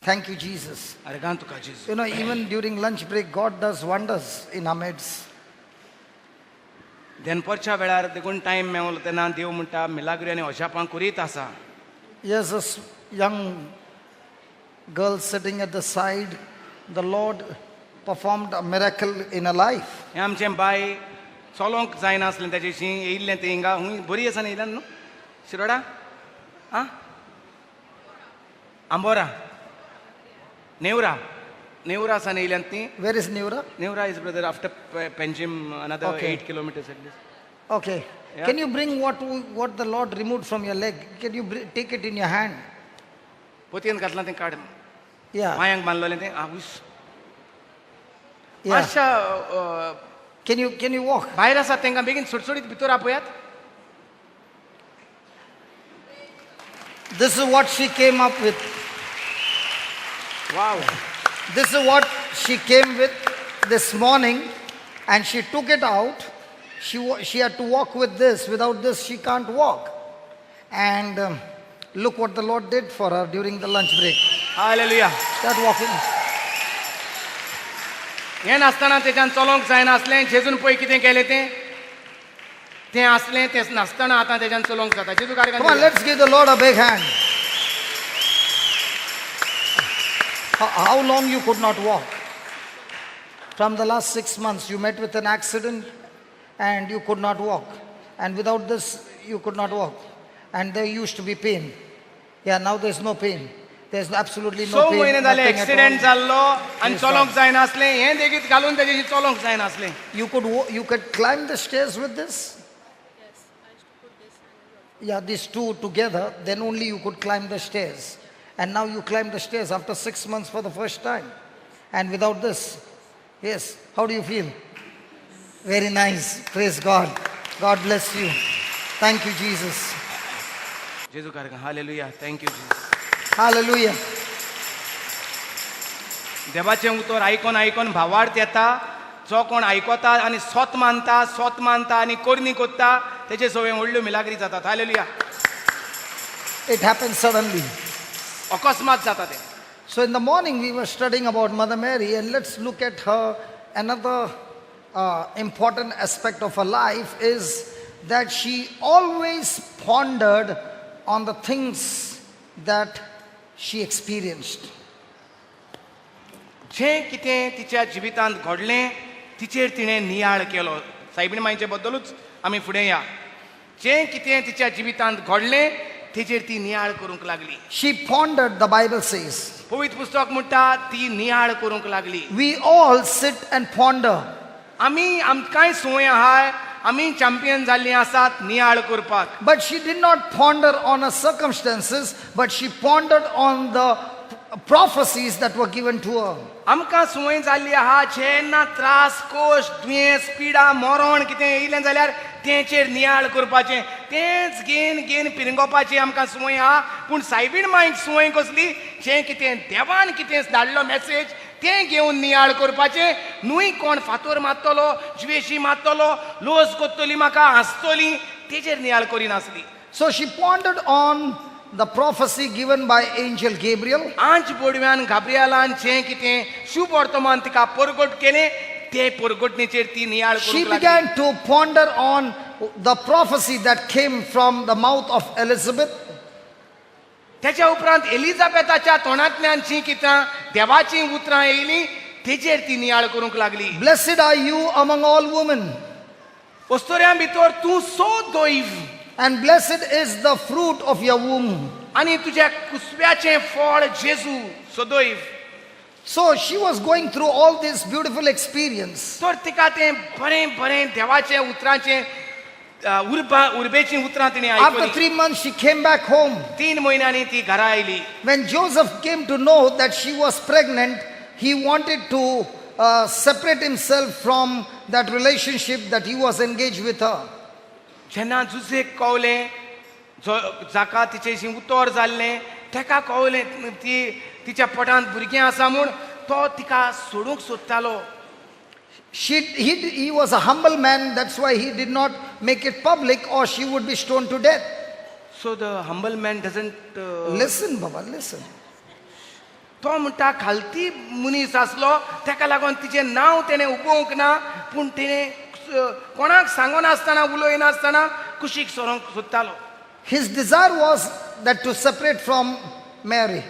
Thank you, Jesus. Argan tuka Jesus. You know, even during lunch break, God does wonders in our midst. दनपरच्या वेळार देखून time मेवलो तेन्ना देव म्हणटा मिलाग्री आनी अशापां करीत आसा. Here's this young girl sitting at the side. The Lord performed a miracle in her life. हें आमचें bye चलोंक जायनासलें तेजेशी येयल्लें तें हिंगा हूंय बरी आसा न्ही येयल्यान न्हू शिरोडा आं आंबोरा नेवरा आसा न्ही येयल्यान ती. Where is Neura? Neura is brother after Penjim, another Okay. 8 kilometers at least. Okay. Yeah. Can you bring what the Lord removed from your leg? Can you take it in your hand? पोतयेन घातलां तें काड Yeah. पांयांक बांदलोलें तें आवूस Yeah. मातशा Can you walk? भायर आसात तांकां बेगीन सुटसुटीत भितर आपयात. This is what she came up with. Wow This is what she came with this morning, and she took it out. She had to walk with this. Without this, she can't walk. And look what the Lord did for her during the lunch break. Hallelujah. Start walking. हें नासतना तेच्यान चलोंक जायनासलें. जेजून पळय कितें केलें तें आसलें तें नासतना आतां तेच्यान चलोंक जाता. जेजू Come on, कारखान let's give the Lord a big hand. How long you could not walk? From the last 6 months, you met with an accident and you could not walk. And without this, you could not walk. And there used to be pain. Yeah, now there's no pain. There's absolutely no so pain. म्हयने जाले nothing at accident all. जाल्लो आनी चलोंक जायनासलें. हें देगीत घालून तेजेशी चलोंक जायनासलें. You could climb the stairs with this? Yeah, these two together, then only you could climb the stairs. And now you climb the stairs after 6 months for the first time. And without this, yes, how do you feel? Very nice. Praise God. God bless you. Thank you, Jesus. जेजू कारखान hallelujah. Thank you Jesus. Hallelujah. देवाचें उतर आयकोन भावार्थ येता. जो कोण आयकोता आनी स्वत मानता आनी कोरणी कोत्ता तेजे सगळे व्हडल्यो मिलाग्री जातात. हालेलुया. It happened suddenly. अकस्मात जाता तें. So in the morning we were studying about Mother Mary, and let's look at her. Another important aspect of her life is that she always pondered on the things that she experienced. जें कितें तिच्या जिवितांत घडलें तिचेर तिणें नियाळ केलो. सायबीण मांयचे बद्दलूच आमी फुडें या. जें कितें तिच्या जिवितांत घडलें तेचेर ती नियाळ करूंक लागली. She pondered, the Bible says. पवित्र पुस्तक म्हणटा ती नियाळ करूंक लागली. We all sit and ponder. आमी आमकांय संवय आहाय. आमी चॅम्पियन जाल्लीं आसात नियाळ करपाक. But she did not ponder on her circumstances, but she pondered on the prophecies that were given to her. आमकां संवय जाल्ली आहा जेन्ना त्रास कोश दुयेंस पिडा मरण कितें येयलें जाल्यार तेचेर नियाळ करपाचें. तेंच घेन पिरंगोवपाची आमकां संवय आहा. पूण सायबीण मांयक संवय कसली जें कितें देवान कितें धाडलो मॅसेज तें घेवन नियाळ करपाचें. न्हूय कोण फातोर मारतलो जुवेशी मारतलो लोस कोत्तली म्हाका हांसतली तेचेर नियाळ करिनासली. So she pondered on the prophecy given by angel Gabriel. आंच बोडव्यान गाब्रिएलान जें कितें शुभ वर्तमान तिका परगट केलें ते परगटणेचेर ती नियाळ She करूंक लागली. began to ponder on the prophecy that came from the mouth of Elizabeth. त्याच्या उपरांत एलिझाबेथाच्या तोंडांतल्यान जीं कितां देवाचीं उतरां येयलीं तेचेर ती नियाळ करूंक लागली. Blessed are you among all women, वस्तुऱ्यां भितर तूं so दोईव and blessed is the fruit of your womb. आनी तुज्या कुसव्याचें फळ जेजू सदैव. So she was going through all this beautiful experience. तर तिका तें बरें देवाचें उतरांचें उर्बेचीं उतरां तिणें After आयकलीं. 3 months, she came back home. 3 म्हयन्यांनी ती घरा oily. When Joseph came to know that she was pregnant, he wanted to separate himself from that relationship that he was engaged with her. जेन्ना जुजेक कळलें जाका तिचेशी उतर जाल्लें तेका कळलें ती तिच्या पोटांत भुरगें आसा म्हूण तो तिका सोडूंक सोदतालो. He was a humble man, that's why he did not make it public, or she would be stoned to death. So the humble man doesn't Listen, Baba, listen. तो म्हणटा खालती मनीस आसलो ताका लागून तिचें नांव तेणें उबोवंक ना पूण तेणें कोणाक सांगनासतना उलयनासतना कुशीक सरोंक सोदतालो. His desire was that to separate from Mary.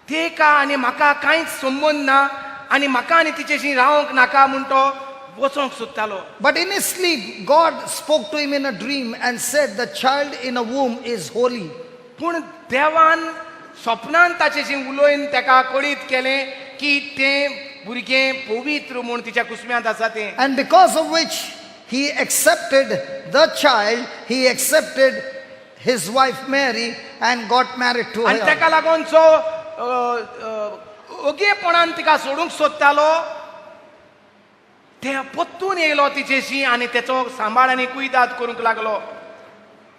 तेका आनी म्हाका कांयच संबंद ना आनी म्हाका आनी तिचेशी रावंक नाका म्हूण तो वचोंक सोदतालो. But in his sleep, God spoke to him in a dream and said, the child in a womb is holy. पूण देवान स्वप्नांत ताचेशी उलोवन ताका कळीत केलें की तें भुरगें पवित्र म्हूण तिच्या कुस्म्यांत आसा तें. And because of which he accepted the child, he accepted his wife Mary and got married to आनी her. ताका लागून जो ओगेपणान तिका सोडूंक सोदतालो ते पोत्तून येयलो तिचेशी आनी तेचो सांबाळ आनी कुयदाद करूंक लागलो.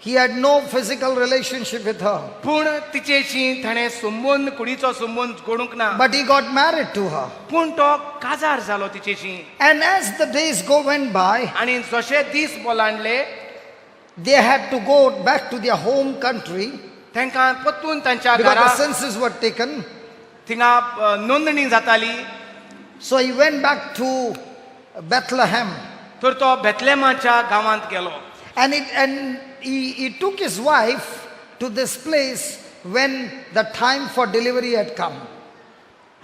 He had no physical relationship with her, पूण तिचेशी ताणें संबंद कुडीचो संबंद जोडूंक ना. but he got married to her. पूण तो काजार जालो तिचेशी. And as the days went by, आनी जशे दीस बोलांडले they had to go back to their home country तांकां पोत्तून तांच्या because घरा the census were taken. थिंगा नोंदणी जाताली. So he went back to Bethlehem. तर तो बेतलेमाच्या गांवांत गेलो. And he took his wife to this place when the time for delivery had come.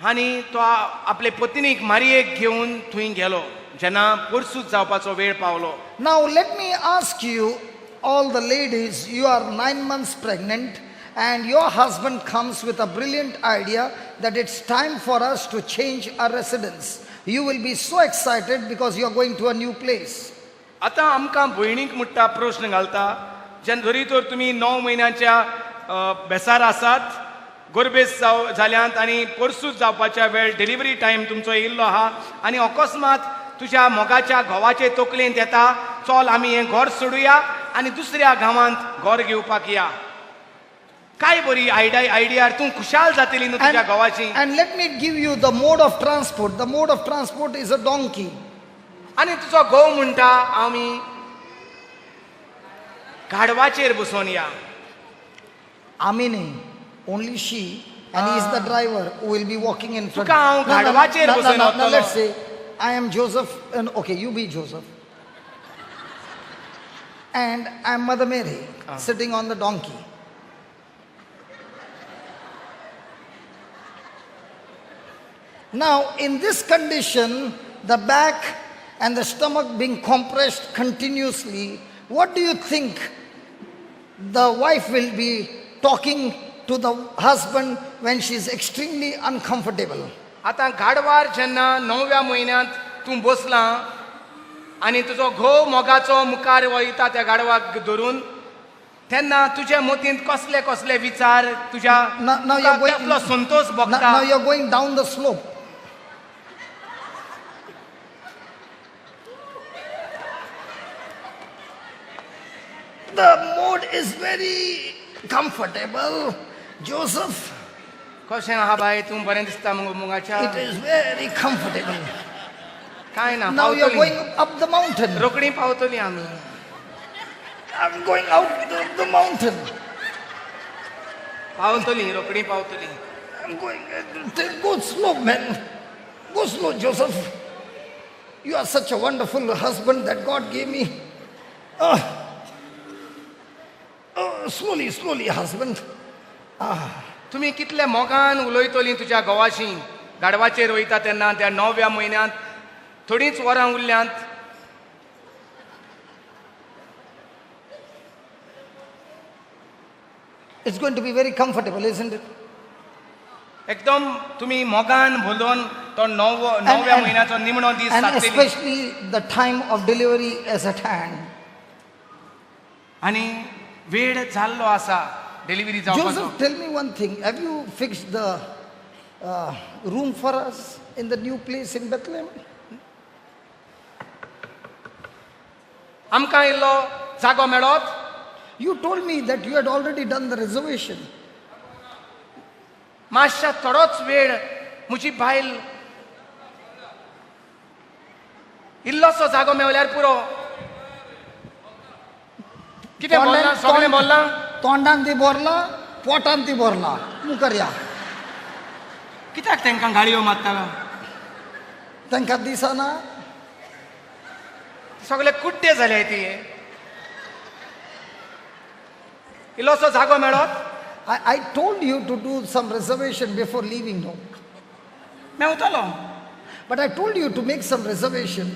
आनी तो आपले पत्नीक मारयेक घेवन थंय गेलो जेन्ना पोरसूत जावपाचो वेळ पावलो. Now let me ask you, all the ladies, you are 9 months pregnant and your husband comes with a brilliant idea that it's time for us to change our residence. You will be so excited because you are going to a new place. आतां आमकां भयणीक म्हणटा प्रश्न घालता जेन्ना जरी तर तुमी 9 म्हयन्याच्या बेसार आसात, गोरबेस जाल्यांत आनी पोरसूत जावपाच्या वेळ डिलिव्हरी टायम तुमचो येयल्लो आहा आनी अकस्मात तुज्या मोगाच्या घोवाचे तकलेंत येता, चल आमी हें घर सोडुया आनी दुसऱ्या गांवांत घर घेवपाक या. काय बरी आयडियार तूं खुशाल जातली न्हू तुज्या घोवाची. And let me give you the mode of transport. The mode of transport is a donkey. आनी तुजो घोव म्हणटा आमी गाडवाचेर बसोन या. Amini, only she, and he is the driver who will be walking in front. तुका हांव गाडवाचेर बसोवन Now वतलो. let's say I am Joseph, and okay, you be Joseph. And I am Mother Mary sitting on the donkey. Now, in this condition, the back and the stomach being compressed continuously, what do you think the wife will be talking to the husband when she is extremely uncomfortable? आतां गाडवार जेन्ना 9व्या म्हयन्यांत तूं बसला आनी तुजो घोव मोगाचो मुखार वयता त्या गाडवाक धरून तेन्ना तुज्या मतींत कसले कसले विचार तुज्या Now you're going, कसलो संतोष now भोगता. you're going down the slope. The mode is very comfortable. Joseph, कशें आहा बाय तूं बरें दिसता मुगो मुगाच्या. it is very comfortable. कांय ना Now you're going पावतली up the mountain. रोखडी पावतली आमी. I'm going out the mountain. पावतली रोखडी पावतली. I'm going. Go slow, man. Go slow, Joseph. You are such a wonderful husband that God gave me. Slowly, slowly, husband. तुमी कितले मोगान उलयतली तुज्या घोवाशी गाडवाचेर वयता तेन्ना त्या 9व्या म्हयन्यांत थोडींच वरां उरल्यांत. It's going to be very comfortable, isn't it? एकदम तुमी मोगान बोलोवन तो 9व्या म्हयन्याचो निमणो दीस And सारतली. especially the time of delivery is at hand. आनी वेळ जाल्लो आसा डिलिव्हरी जावपाचो. Joseph, tell me one thing. Have you fixed the room for us in the new place in Bethlehem? आमकां इल्लो जागो मेळत. You told me that you had already done the reservation. मातशा थोडोच वेळ म्हजी बायल इल्लोसो जागो मेवल्यार पुरो. कितें बोल्ला सगळें बोल्ला. तोंडान ती बोरला पोटान ती बोरला मुखार या. कित्याक तांकां गाळयो मारता तांकां दिसना सगळे कुड्डे झाले ती इल्लोसो जागो मेळत I told you to do some reservation before leaving, no? मेवतलो But I told you to make some reservation.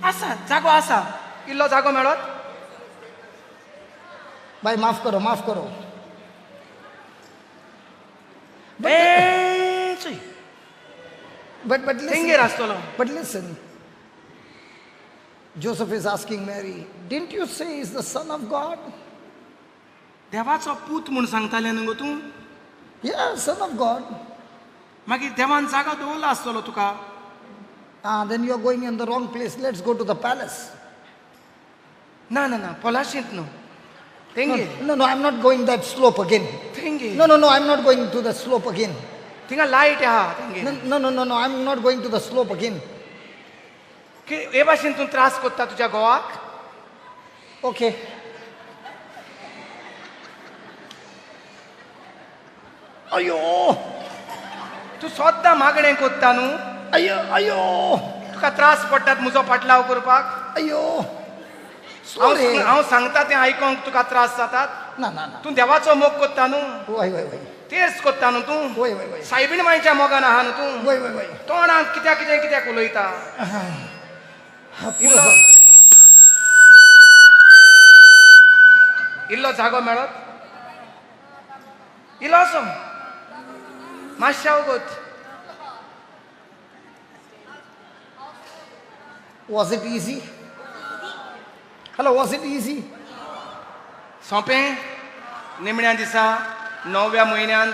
आसा जागो आसा इल्लो जागो मेळत Bhai, maaf karo, maaf karo. A Chuy But तेंगेर listen. आसतलो But listen. Joseph is asking Mary, didn't you say he's the son of God? देवाचो पूत म्हूण सांगताले न्हू गो तूं Yeah, son of God. मागीर देवान जागो दवरलो आसतलो तुका Then you are going in the wrong place. Let's go to the palace. ना ना ना पलाशींत न्हू तेंगेर No, I'm not going that slope again. तेंगेर No, I'm not going to the slope again. थिंगा लायट आहा तेंगेर No, I'm not going to the slope again. हे भाशेन तूं त्रास कोत्ता तुज्या घोवाक Okay. Ayo, तूं सोद्दां मागणें कोत्ता न्हू ayo, तुका त्रास पडटात म्हजो पाटलाव करपाक ayo. Sorry. हांव सांगता तें आयकोंक तुका त्रास जातात No. तूं देवाचो मोग कोत्ता न्हू Wait. तेर्स कोत्ता न्हू तूं Wait. सायबीण मांयच्या मोगान आहा न्हू तूं Wait. तोंडाक कित्याक उलयता इल्लो जागो मेळत इल्लोसो मातशें वगत Was it easy? Hello, was it easy? सोंपें निमण्या दिसा 9व्या म्हयन्यांत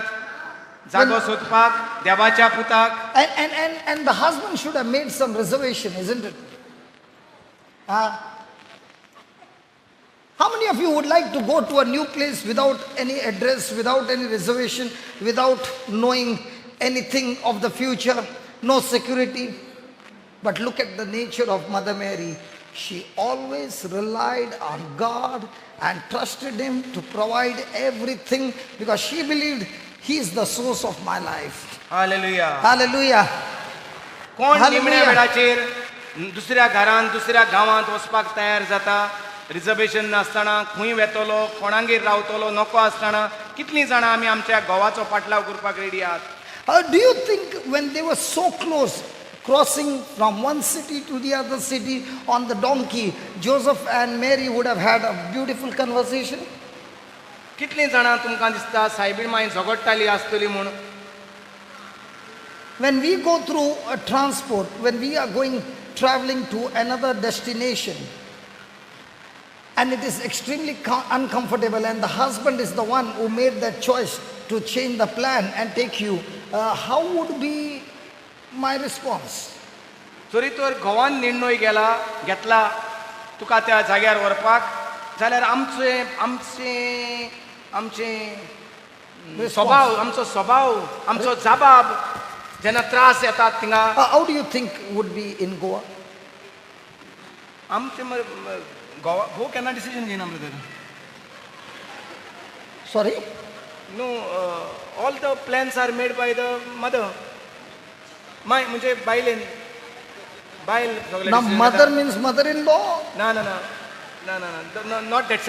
जागो सोदपाक देवाच्या पुताक And the husband should have made some reservation, isn't it? How many of you would like to go to a new place without any address, without any reservation, without knowing anything of the future, no security? But look at the nature of Mother Mary. She always relied on God and trusted Him to provide everything because she believed He is the source of my life. Hallelujah Hallelujah. कोण Hallelujah. निमण्या वेळाचेर दुसऱ्या घरांत दुसऱ्या गांवांत वचपाक तयार जाता रिजर्वेशन नासतना खंय वेतलो कोणागेर रावतलो नको आसतना कितलीं जाणां आमी आमच्या घोवाचो पाटलाव करपाक रेडी आहात Do you think when they were so close, crossing from one city to the other city on the donkey, Joseph and Mary would have had a beautiful conversation? कितलीं जाणां तुमकां दिसता सायबीण मांय झगडटाली आसतली म्हूण When we go through a transport, when we are traveling to another destination, and it is extremely uncomfortable, and the husband is the one who made that choice to change the plan and take you, how would be my response? जरी तर घोवान निर्णय घेतला तुका त्या जाग्यार व्हरपाक जाल्यार आमचो स्वभाव आमचो जबाब जेन्ना त्रास येतात थिंगा How do you think would be in Goa? आमचे गोवा हो केन्ना डिसिजन घेयना brother Sorry? No all the plans are made by the mother my म्हणजे बायलेन बायल सगळे Now decision mother घेता. means mother-in-law? ना not that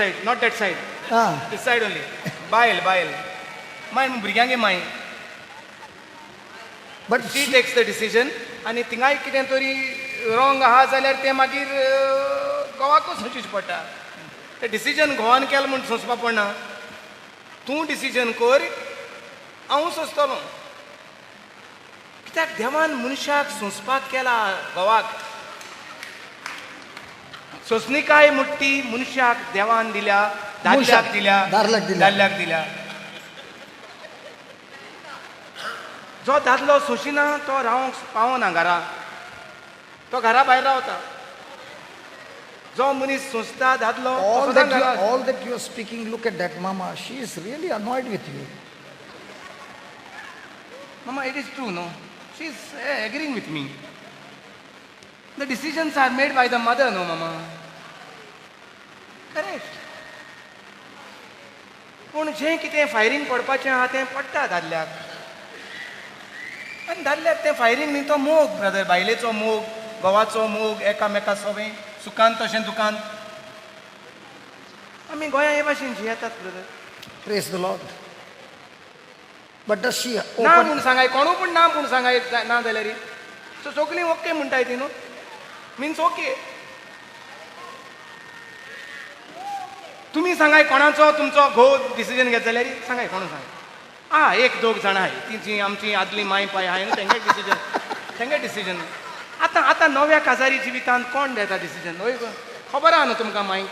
side Ah. This side only बायल माय भुरग्यांगे माय But she takes the decision आनी थिंगाय कितें तरी रॉंग आहा जाल्यार तें मागीर घोवाकूच सोंचूच पडटा तें डिसिजन घोवान केलें म्हूण सोंसपा पडना तूं डिसिजन कर हांव सोंसतलो कित्याक देवान मनशाक सोंसपाक केला घोवाक सोंसणीकाय मुट्टी मनशाक देवान दिल्या दादल्याक दिल्या दादल्याक दिल्या जो दादलो सोंशिना तो रावंक पावना घरा तो घरा भायर रावता जो मनीस सोंसता दादलो all that you are speaking, look at that mama. She is really annoyed with you. Mama, it is true, no? She is agreeing with me. The decisions are made by the mother, no, Mama? Correct. पूण जें कितें firing पडपाचें आहा तें पडटा दादल्याक आनी दादल्याक तें फायरींग न्ही तो मोग ब्रदर, बायलेचो मोग, घोवाचो मोग, एकामेका सवें सुखांत तशें दुखांत. आमी गोंया हे भाशेन जियेतात brother. Praise the Lord. But does she ना open? म्हूण सांगाय, कोणू पूण ना म्हूण सांगाय ना जाल्यार सो सगळीं ओके म्हणटाय ती न्हू, मिन्स ओके. तुमी सांगाय कोणाचो तुमचो घोव डिसिजन घेत जाल्यार सांगाय कोणू सांगाय. एक दोग जाणां आहाय ती जी आमची आदली माय पाय आहाय न्हू, तेंगे डिसिजन. आतां नव्या काजारी जिवितांत कोण घेता डिसिजन? हय गो, खबर आहा न्हू तुमकां मायक.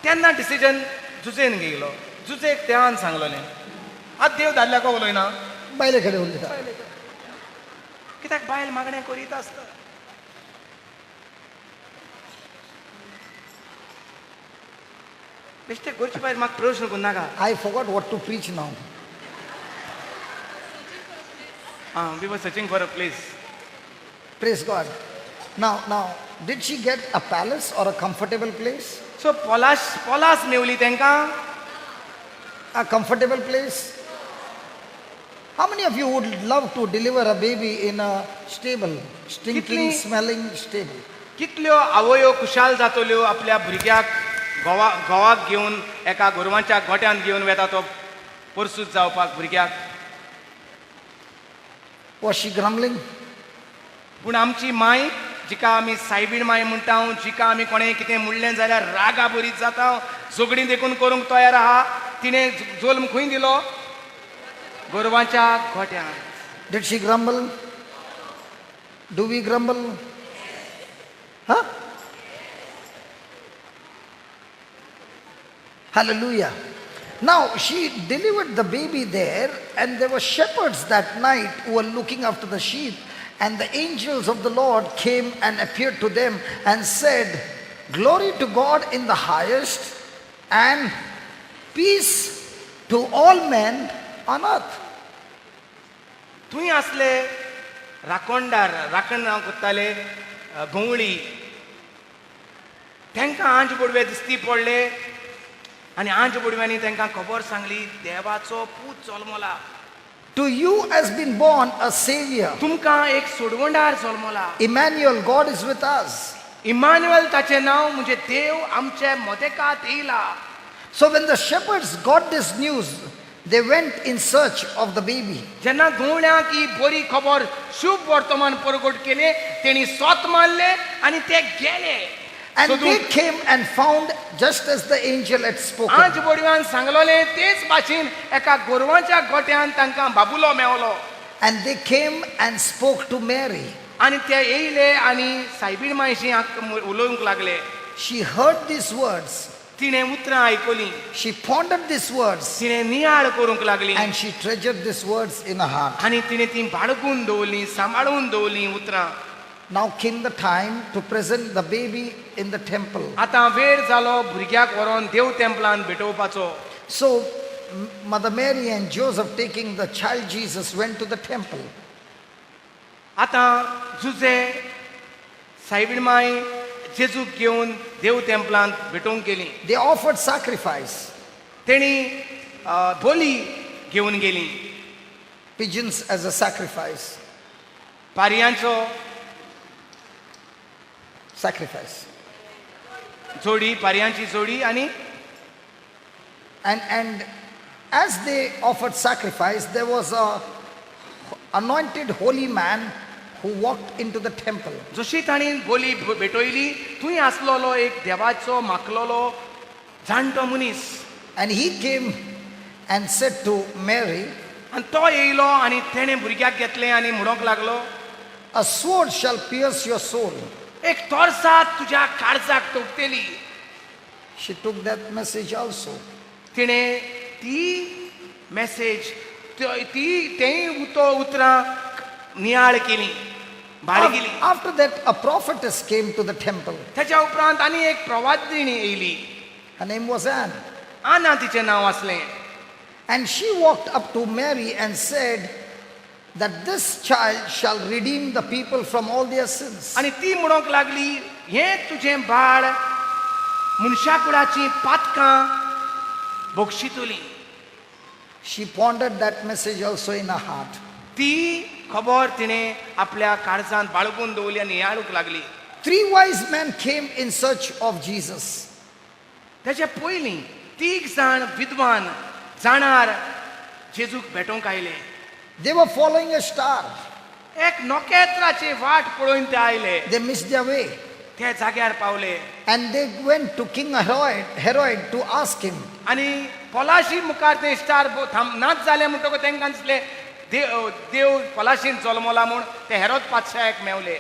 तेन्ना डिसिजन जुजेन घेयलो, जुजेक देवान सांगलोलें. आतां देव दादल्याको उलयना, बायले कडेन उलयता. कित्याक बायल मागणें करीत आसता. बेश्टे करचे भायर म्हाका प्रश्न करूं नाका. I forgot what to preach now. We were searching for a place. Praise God. Now, did she get a palace or a comfortable place? So पॉलास मेवली तांकां. A comfortable place? How many of you would love to deliver a baby in a stable, stinking, Kitli- smelling stable? कितल्यो आवयो खुशाल जातल्यो आपल्या भुरग्याक घोवाक घेवन एका गोरवांच्या गोट्यान घेवन वेता तो परसूत जावपाक भुरग्याक. Was she grumbling? पूण आमची माय, जिका आमी सायबीण माय म्हणटा, जिका आमी कोणें कितें म्हणलें जाल्यार रागा बरीच जाता, झगडीं देखून करूंक तयार आहा, तिणें जल्म खंय दिलो? गोरवांच्या गोट्यान. Did she grumble? Do we grumble? Huh? Hallelujah. Now she delivered the baby there, and there were shepherds that night who were looking after the sheep, and the angels of the Lord came and appeared to them and said, "Glory to God in the highest, and peace to all men on earth." थंय आसले राखणदार, राखण करताले गवळी, तांकां आंज पडवे दिसती पडले आनी आंज पडव्यांनी तांकां खबर सांगली देवाचो पूत जल्मला. To you has been born a savior. तुमकां एक सोडवंडार जल्मला. Emmanuel, God is with us. Immanuel ताचें नांव, म्हणजे देव आमचे मदेकात येयला. So when the shepherds got this news, they went in search of the baby. जेन्ना गवळ्यांक ही बरी खबर, शुभ वर्तमान परगट केले, तेणी सोत मारले आनी ते गेले. And सोदूंक. they came and found just as the angel had आंज spoken. बडव्यान सांगलोलें तेच भाशेन एका गोरवांच्या गोट्यान तांकां बाबुलो मेवलो. And they came and spoke to Mary. आनी ते येयले आनी सायबीण मायशी उलोवंक लागले. She heard these words. तिणें उतरां आयकलीं, She pondered these words. तिणें नियाळ करूंक लागली And she treasured these words in her heart. आनी तिणें ती बाळगून दवरलीं, सांबाळून दवरलीं उतरां. Now came the time to present the baby in the temple. आतां वेळ जालो भुरग्याक व्हरोन देव तेंपलान भेटोवपाचो. So Mother Mary and Joseph, taking the child Jesus, went to the temple. आतां जुजे सायबीण माय जेजूक घेवन देव तेंपलांत भेटोवंक गेलीं. They offered sacrifice, तेणी बोली घेवन गेलीं. pigeons as a sacrifice. पारयांचो Sacrifice. जोडी, पारयांची जोडी. आनी And as they offered sacrifice, there was a anointed holy man who walked into the temple. जशी ताणी बोली भेटोयली, थंय आसलोलो एक देवाचो माखलोलो जाणटो मनीस. And he came and said to Mary, आनी तो येयलो आनी तेणें भुरग्याक घेतलें आनी म्हणोंक लागलो, "A sword shall pierce your soul." एक तोरसात तुज्या काळजाक तोपतेली. She took that message also. तिणें ती मॅसेज, तें उतरां नियाळ केली, बाळगिली. After that, a prophetess came to the temple. ताच्या उपरांत आनी एक प्रवादिणी येयली. Her name was Anne. आना तिचें नांव आसलें. And she walked up to Mary and said that this child shall redeem the people from all their sins. आनी ती म्हणोंक लागली, हें तुजें बाळ मनशा कुळाची पातकां भोगशितली. She pondered that message also in her heart. ती खबर तिने आपल्या काळजांत बाळगून दवरली आनी नियाळूंक लागली. 3 wise men came in search of Jesus. त्याच्या पयलीं 3 जाण विद्वान जाणार जेजूक भेटोवंक आयले. They were following a star. एक नोकेत्राची वाट पळोवन ते आयले. They missed their way. ते जाग्यार पावले And they went to King Herod to ask him. आनी पलाशी मुखार ते स्टार नाच जाले म्हणटकूच तांकां दिसलें देव पलाशीन जल्मला म्हूण ते Herod पातशायाक मेवले.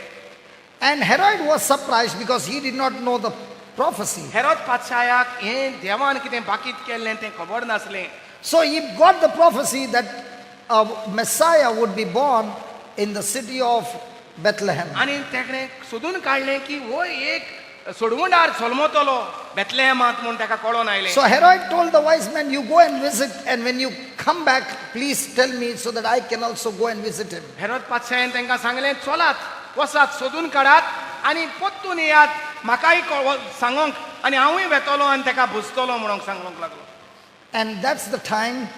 And Herod was surprised because he did not know the prophecy. Herod पातशायाक हें देवान कितें बाकीत केल्लें तें खबर नासलें. So he got the prophecy that a Messiah would be born in the city of Bethlehem. आनी तेणें सोदून काडलें की हो एक सोडवंडार जल्मतलो बेथलेहमांत म्हूण ताका कळोन आयलें. So Herod told the wise men, you go and visit, and when you come back, please tell me so that I can also go and visit him. Herod पातशायान तांकां सांगलें चलात वसात सोदून काडात आनी पोत्तून येयात म्हाकाय सांगोंक आनी हांवूय वेतलो आनी ताका बुजतलो म्हणून सांगूंक लागलो. And that's the time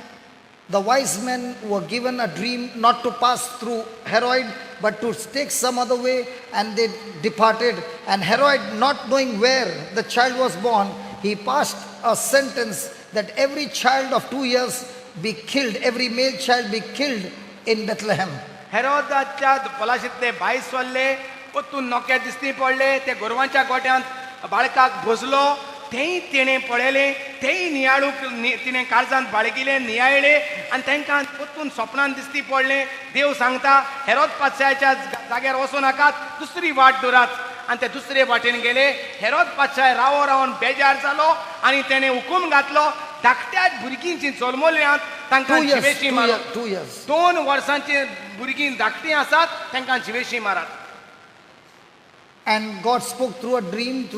the wise men were given a dream not to pass through Herod, but to take some other way, and they departed. And Herod, not knowing where the child was born, he passed a sentence that every child of 2 years be killed, every male child be killed in Bethlehem. हेरोदाच्या पलाशींतले भायर सरले पोत्तून नोके दिसती पडले ते गोरवांच्या गोट्यांत बाळकाक भोजलो तेंय तिणें पळयलें तेंय नियाळूक तिणें काळजांत बाळगिलें नियाळ्ळे आनी तांकां पोत्तून सपनान दिसती पडलें. देव सांगता हेरोद पातशायाच्या जाग्यार वचूं नाकात दुसरी वाट धरात आनी ते दुसरे वाटेन गेले. हेरोद पातशाय रावन बेजार जालो आनी तेणें हुकूम घातलो धाकट्या भुरगीं जीं जल्मल्यांत तांकां 2 years, जिवेशी 2 मारप. years, 2 years. 2 वर्सांची भुरगीं धाकटीं आसात तांकां जिवेशी मारात. And God spoke through a dream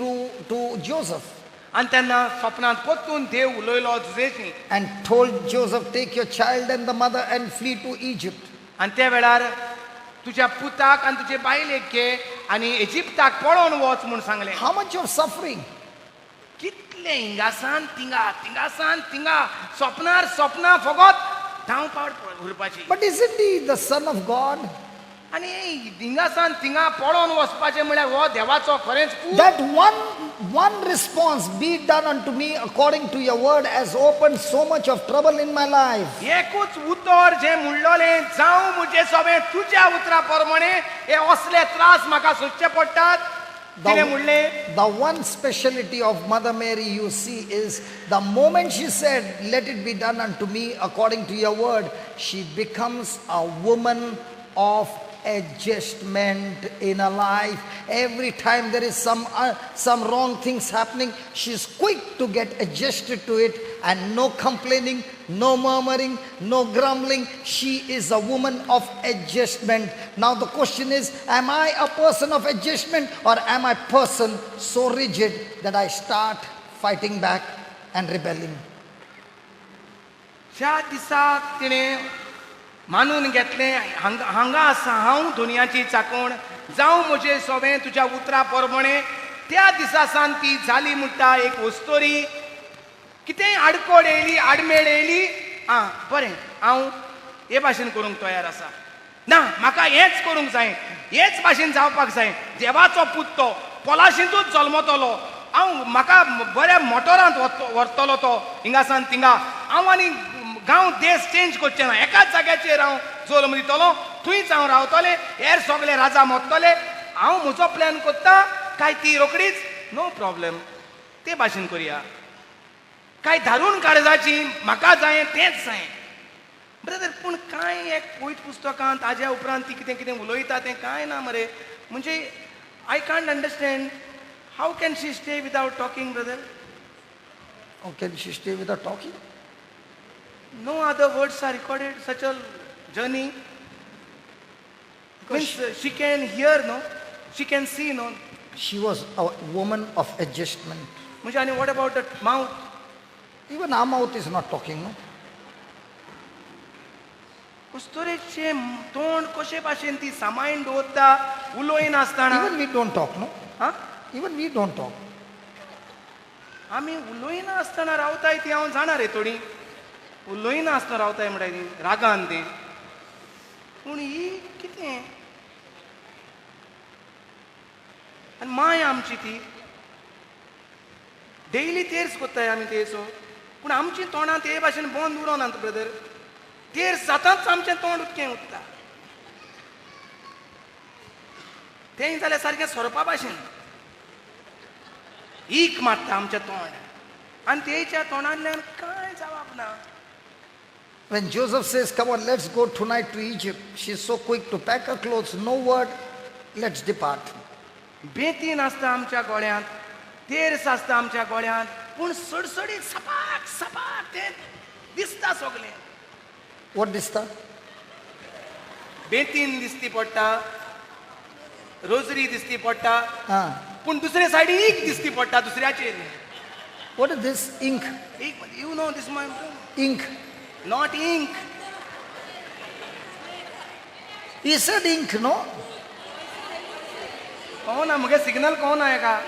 to Joseph आनी तेन्ना सपनांत पोत्तून देव उलयलो जुजेशी and told Joseph, take your child and the mother and flee to Egypt. आनी त्या वेळार तुज्या पुताक आनी तुजे बायलेक घे आनी इजिप्ताक पळोवन वच म्हूण सांगलें. How much of suffering? कितले हिंगासान थिंगा सपनां फकत धांवपावड उरपाची. But isn't he the Son of God? आनी हिंगासान थिंगा पळोवन वचपाचें म्हळ्यार हो देवाचो खरेंच पूत. That one response, be done unto me according to your word, has opened so much of trouble in my life. एकूच उतर जें म्हणलोलें जावं म्हजें सोबें तुज्या उतरा प्रमाणे हे असले त्रास म्हाका सोंसचे पडटात. तिणें म्हणलें The one speciality of Mother Mary you see is the moment she said, let it be done unto me according to your word, she becomes a woman of adjustment in her life. Every time there is some wrong things happening, she's quick to get adjusted to it, and no complaining, no murmuring, no grumbling. She is a woman of adjustment. Now the question is, am I a person of adjustment, or am I a person so rigid that I start fighting back and rebelling? ज्या दिसाक तिणें मानून घेतलें हांगा आसा हांव दुनियाची चाकोण जावं म्हजें सोबें तुज्या उतरा प्रमाणे, त्या दिसा सावन ती जाली म्हणटा एक वस्तोरी. कितेंय आडकोड येयली आडमेळ येयली आं बरें हांव हे भाशेन करूंक तयार आसा. ना म्हाका हेंच करूंक जाय, हेच भाशेन जावपाक जाय. देवाचो पूत तो पलाशींतूच जल्मतलो. हांव म्हाका बऱ्या मोटरांत व्हरतलो तो हिंगासान थिंगा. हांव आनी गांव देश चेंज करचें ना, एकाच जाग्याचेर हांव जल्म दितलो, थंयच हांव रावतलें, हेर सगळे राजा मोडटले. हांव म्हजो प्लॅन करता काय ती रोकडीच नो प्रॉब्लेम ते भाशेन करया. काय धारून काळजाची म्हाका जाय तेंच जाय. ब्रदर पूण कांय एक पयत पुस्तकांत ताज्या उपरांत ती कितें कितें उलयता तें कांय ना मरे. म्हणजे I can't understand how can she stay without talking brother. How can she stay without talking? No other words are recorded, such a journey. Means she can hear, no? She can see, no? She was a woman of adjustment. म्हणजे आणि what about the mouth? Even our mouth is not talking, no? कस्तुरेचे तोंड कशे भाशेन ती सांबाळून दवरता उलोय नासतना. Even we don't talk, no? हा Even we don't talk. आमी उलोय नासतना रावताय ती हांव जाणा रे थोडी. उलोय नासतना रावताय म्हणटाय रागान ते पूण ही कितें आनी माय आमची ती डेली तेर्स कोत्ताय आमी तेसो पूण आमची तोंडां ते भाशेन बंद उरोनात ब्रदर तेर्स जाताच आमचें तोंड उदकें उरता तें जाल्यार सारकें सोरपा भाशेन ईक मारता आमचें तोंड आनी तेच्या तोंडांतल्यान कांय जावप ना. When Joseph says, come on, let's go tonight to Egypt, she's so quick to pack her clothes, no word, let's depart. बेतीन आसता आमच्या गोळ्यांत तेर्स आसता आमच्या गोळ्यांत पूण सडसडीत सपाट सपाट तें दिसता सगलें. What dista? बेतीन दिसती पडटा रोजरी दिसती पडटा Ah. पूण दुसरे सायडीन ईक दिसती पडटा दुसऱ्याचेर. What is this? Ink. ईक you know this my Ink. Not ink. He said ink, no? कोण मुगे सिग्नल कोण आहे का?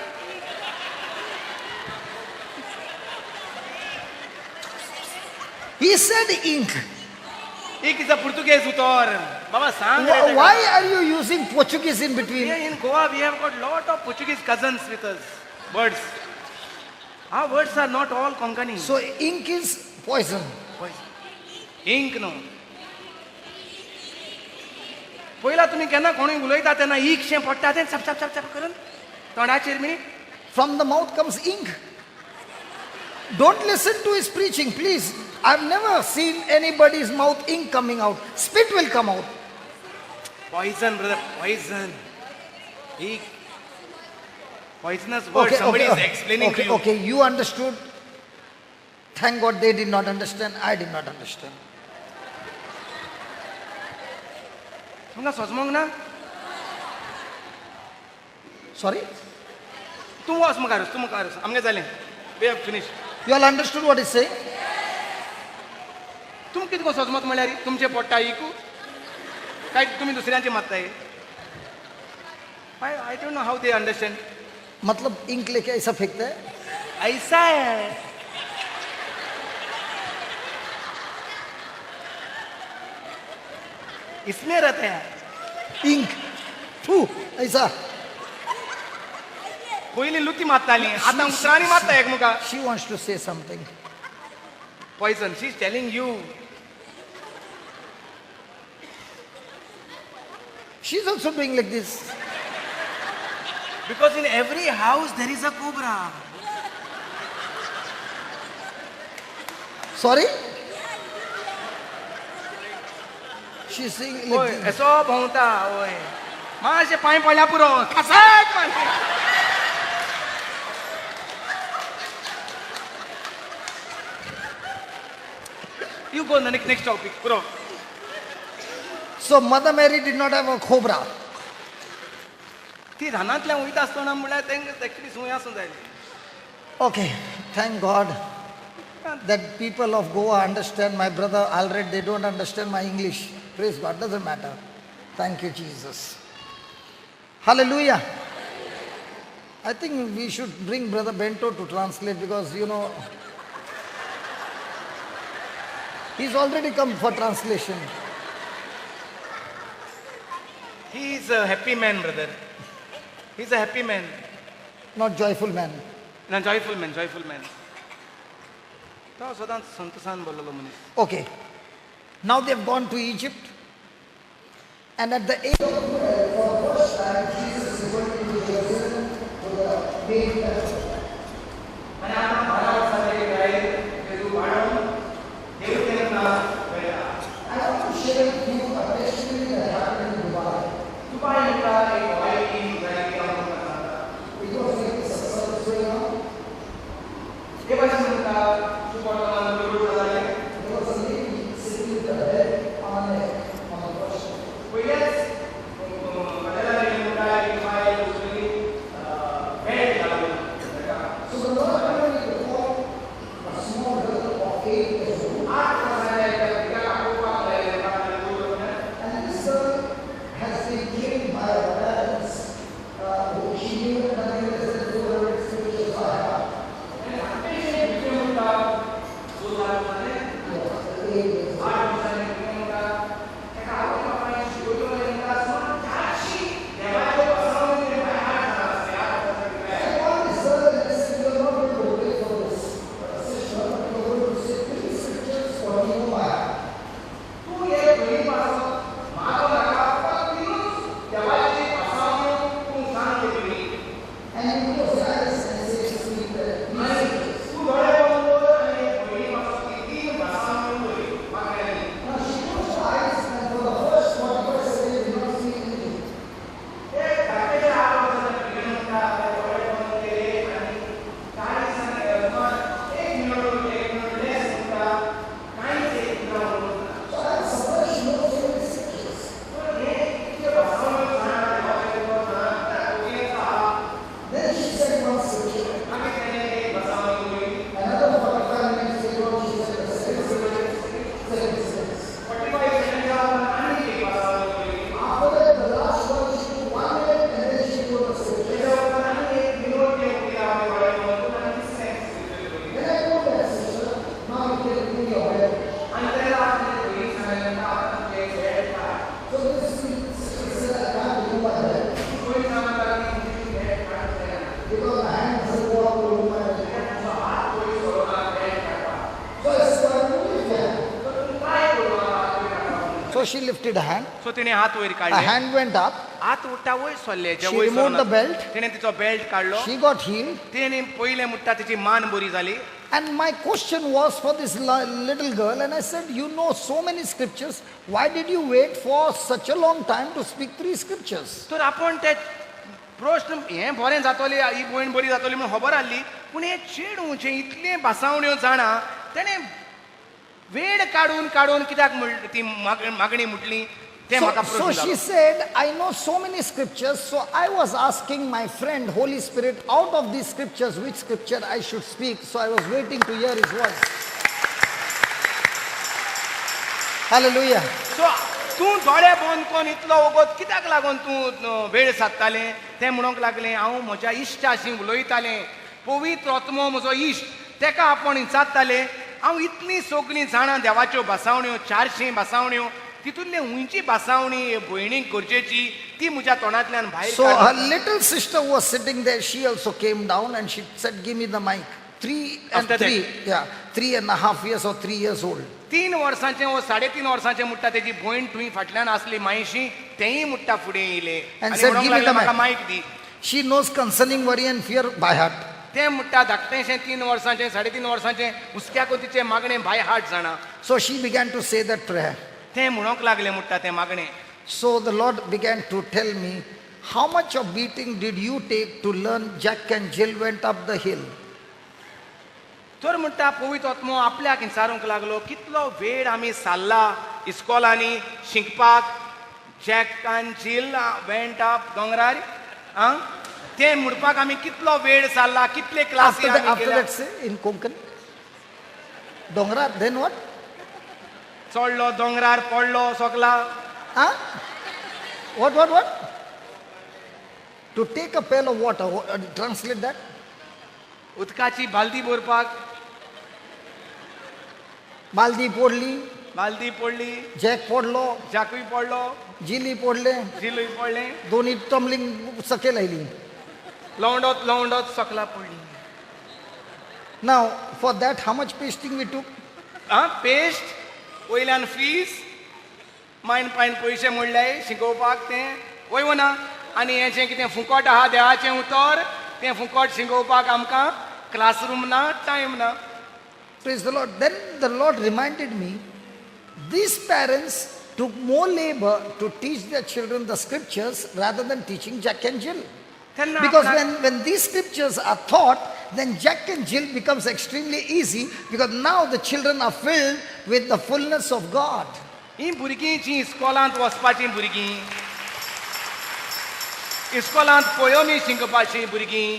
He said ink. ईक is a Portuguese उतर. बाबा सांग रे तेका. Why are you using Portuguese in between? Here in Goa we have got lot of Portuguese cousins with us. Words. Our words are not all Konkani. So ink is poison. Ink न्हू. पयला तुमी केन्ना कोणूय उलयता तेन्ना ईक शें पडटा तें चप चप चप चप करून तोंडाचेर mini. From the mouth comes ink. Don't listen to his preaching, please. I've never seen anybody's mouth ink coming out. Spit will come out. Poison, brother, poison. Ink. Poisonous word. Somebody is explaining to you. Okay, you understood. Thank God they did not understand. I did not understand. तुमकां सोजमोंक ना? Sorry? तूं वच मुखार आमगे जालें. We have finished. You all understood what he's saying? तुम कितें को सोजमत म्हळ्यार तुमचें पडटा इकू काय तुमी दुसऱ्यांचें मारताय? I don't know how they understand. मतलब इंक लेके ऐसा फेंकता है. ऐसा है. इसमें रहते हैं. इंक. फू ऐसा. पयलीं लुती मारतालीं आतां उतरांनी मारता एकमुका. She wants to say something. Poison. She is telling you. She's also doing like this. Because in every house there is a cobra. Sorry? She's saying ओय like this. एसो भोंवता ओय मातशें पांय पडल्या पुरो खासाट मारता. You go on the next topic, bro. So Mother Mary did not have a cobra. ती रानांतल्यान वयता आसतना म्हळ्यार तेंकां एक्चुली सुय आसूं जाय. Okay, thank God that people of Goa understand my brother Alred. They don't understand my English. Praise God, doesn't matter. Thank you, Jesus. Hallelujah. I think we should bring Brother Bento to translate because, you know, he's already come for translation. He is a happy man, brother. He's a happy man. Not joyful man. No, joyful man, joyful man. तो सदांच संतोषान बोललो मनीस. Okay. Now they've gone to Egypt. And at the age of 12, for the first time, Jesus is going to Jerusalem for the big festival. I want to share with you a testimony that happened in Dubai. It was like a success going on. There was a lady sitting with her head on the first floor. So the Lord told me to So she lifted a hand. So तिने हात वयर A काढले hand went up. हात उठता वयर सरले जे She वयर removed the सरना. belt. तिने तिचो बेल्ट काढलो She got healed. तिने पहिले मुठ्ठा तिची मान बरी झाली And my question was for this little girl, and I said, you know so many scriptures. Why did you wait for such a long time to speak 3 scriptures? तर आपण ते प्रश्न हे बरें जातले ही भयण बरी जातली म्हणून खबर आसली पूण हे चेडूचे इतले भासावण्यो जाणा तेणे वेळ काडून काडून कित्याक ती मागणी म्हटली ते म्हाका So प्रश्न she जालो. said, I know so many scriptures, so I was asking my friend, Holy Spirit, out of these scriptures, which scripture I should speak. So I was waiting to hear his voice. Hallelujah. So तूं दोळे बंद करून इतलो वगत कित्याक लागून तूं वेळ सादतालें तें म्हणूंक लागलें हांव म्हज्या इश्टाशी उलयतालें पवित्र आत्मो म्हजो इश्ट तेका आपण विचारतालें हांव इतलीं सगळीं जाणां देवाच्यो भासावण्यो 400 भासावण्यो तितूंतली हुंयची भासावणी हे भयणीक गरजेची ती म्हज्या तोंडांतल्यान भायर So her card. little sister was sitting there. She also came down and she said, give me the mic. 3.5 years or 3 years old. 3 वर्सांचें वो 3.5 वर्सांचें म्हणटा तेजी भयण थंय फाटल्यान आसली मायशी तेंय म्हणटा फुडें येयले And आनी said, म्हणूंक "Give me लागले the म्हाका mic." मायक दी She knows concerning worry and fear by heart. तें म्हणटा धाकटेंशें 3 वर्सांचें 3.5 वर्सांचें हुस्क्याक तिचें मागणें बाय हार्ट जाणा So she began to say that prayer. तें म्हणूंक लागलें म्हणटा तें मागणें So the Lord began to tell me, how much of beating did you take to learn Jack and Jill went up the hill? तर म्हणटा पवित्र आत्मो आपल्याक विचारूंक लागलो कितलो वेळ आमी सारला इस्कॉलांनी शिकपाक जॅक एंड जिल वेंट अप दोंगरार आं तें म्हणपाक आमी कितलो वेळ सारला कितले क्लासी आमी After केल्या that say in Konkan. Dongra, then what? चडलो दोंगरार पडलो सगला Huh? What? To take a pail of water, translate that. उदकाची बालदी भरपाक Baldi podli, बालदी पडली Jack podlo, जाकूय पडलो Jili podle, जिलूय पडले Doni tumbling sakhe laili. लवंडोत सकला पडली Now, for that, how much pasting we took? Ah paste वयल्यान फीस मायन पायन पयशे मोडले शिकोवपाक तें वय ना आनी हें जें कितें फुकट आहा देवाचें उतर तें फुकट शिकोवपाक आमकां क्लासरूम ना टायम ना Praise the Lord. Then the Lord reminded me, these parents took more labor to teach their children the scriptures rather than teaching Jack and Jill. तेन्ना Because आपणाक- when these scriptures are taught, then Jack and Jill becomes extremely easy because now the children are filled with the fullness of God. ही भुरगीं जीं इस्कॉलांत वचपाचीं भुरगीं इस्कॉलांत पोयमी शिकपाचीं भुरगीं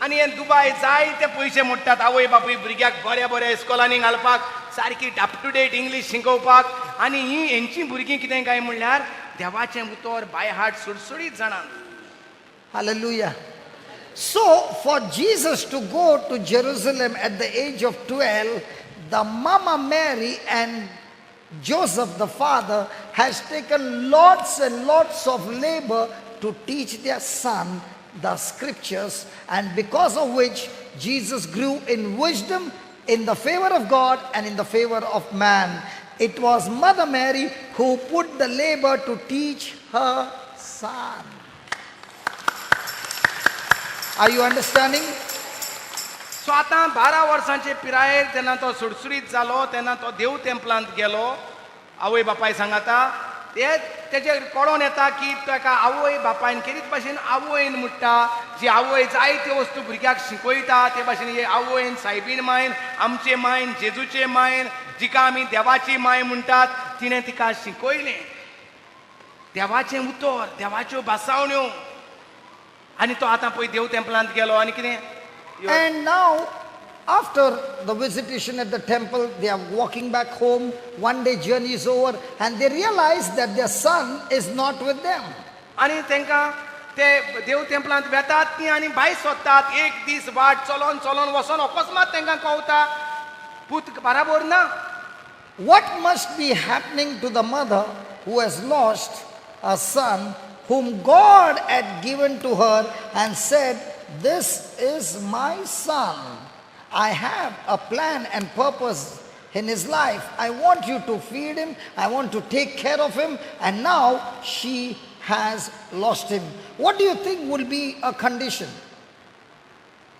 आनी हे दुबाय जायते पयशे मोडटात आवय बापूय भुरग्याक बऱ्या बऱ्या इस्कॉलांनी घालपाक सारकी अप टू डेट इंग्लीश शिकोवपाक आनी ही हेंची भुरगीं कितें काय म्हणल्यार देवाचें उतर बाय हार्ट सुडसुडीत जाणां Hallelujah. So, for Jesus to go to Jerusalem at the age of 12, the Mama Mary and Joseph, the father, has taken lots and lots of labor to teach their son the scriptures, and because of which Jesus grew in wisdom, in the favor of God, and in the favor of man. It was Mother Mary who put the labor to teach her son. Are you understanding? So आतां 12 वर्सांचे पिरायेर तेन्ना तो सुडसुडीत जालो तेन्ना तो देव टेंपलांत गेलो आवय बापाय सांगाता तेजेर कळोन येता की ताका आवय बापायन केरीत भाशेन आवयन म्हणटा जी आवय जायत्यो वस्तू भुरग्याक शिकयता ते भाशेन हे आवयन सायबीण मायन आमचे मायन जेजूचे मायन जिका आमी देवाची माय म्हणटात तिणें तिका शिकयलें देवाचें उतर देवाच्यो भासावण्यो आनी तो आतां पळय देव टेंपलांत गेलो आनी कितें And now, after the visitation at the temple, they are walking back home. One day journey is over, and they realize that their son is not with them. आनी तांकां ते देव टेंपलांत वेतात तीं आनी भायर सोदतात एक दीस वाट चलोन चलोन वचोन अकस्मात तांकां कळटा पूत बराबर ना What must be happening to the mother who has lost a son whom God had given to her and said, "This is my son. I have a plan and purpose in his life. I want you to feed him. I want to take care of him. And now she has lost him. What do you think will be a condition?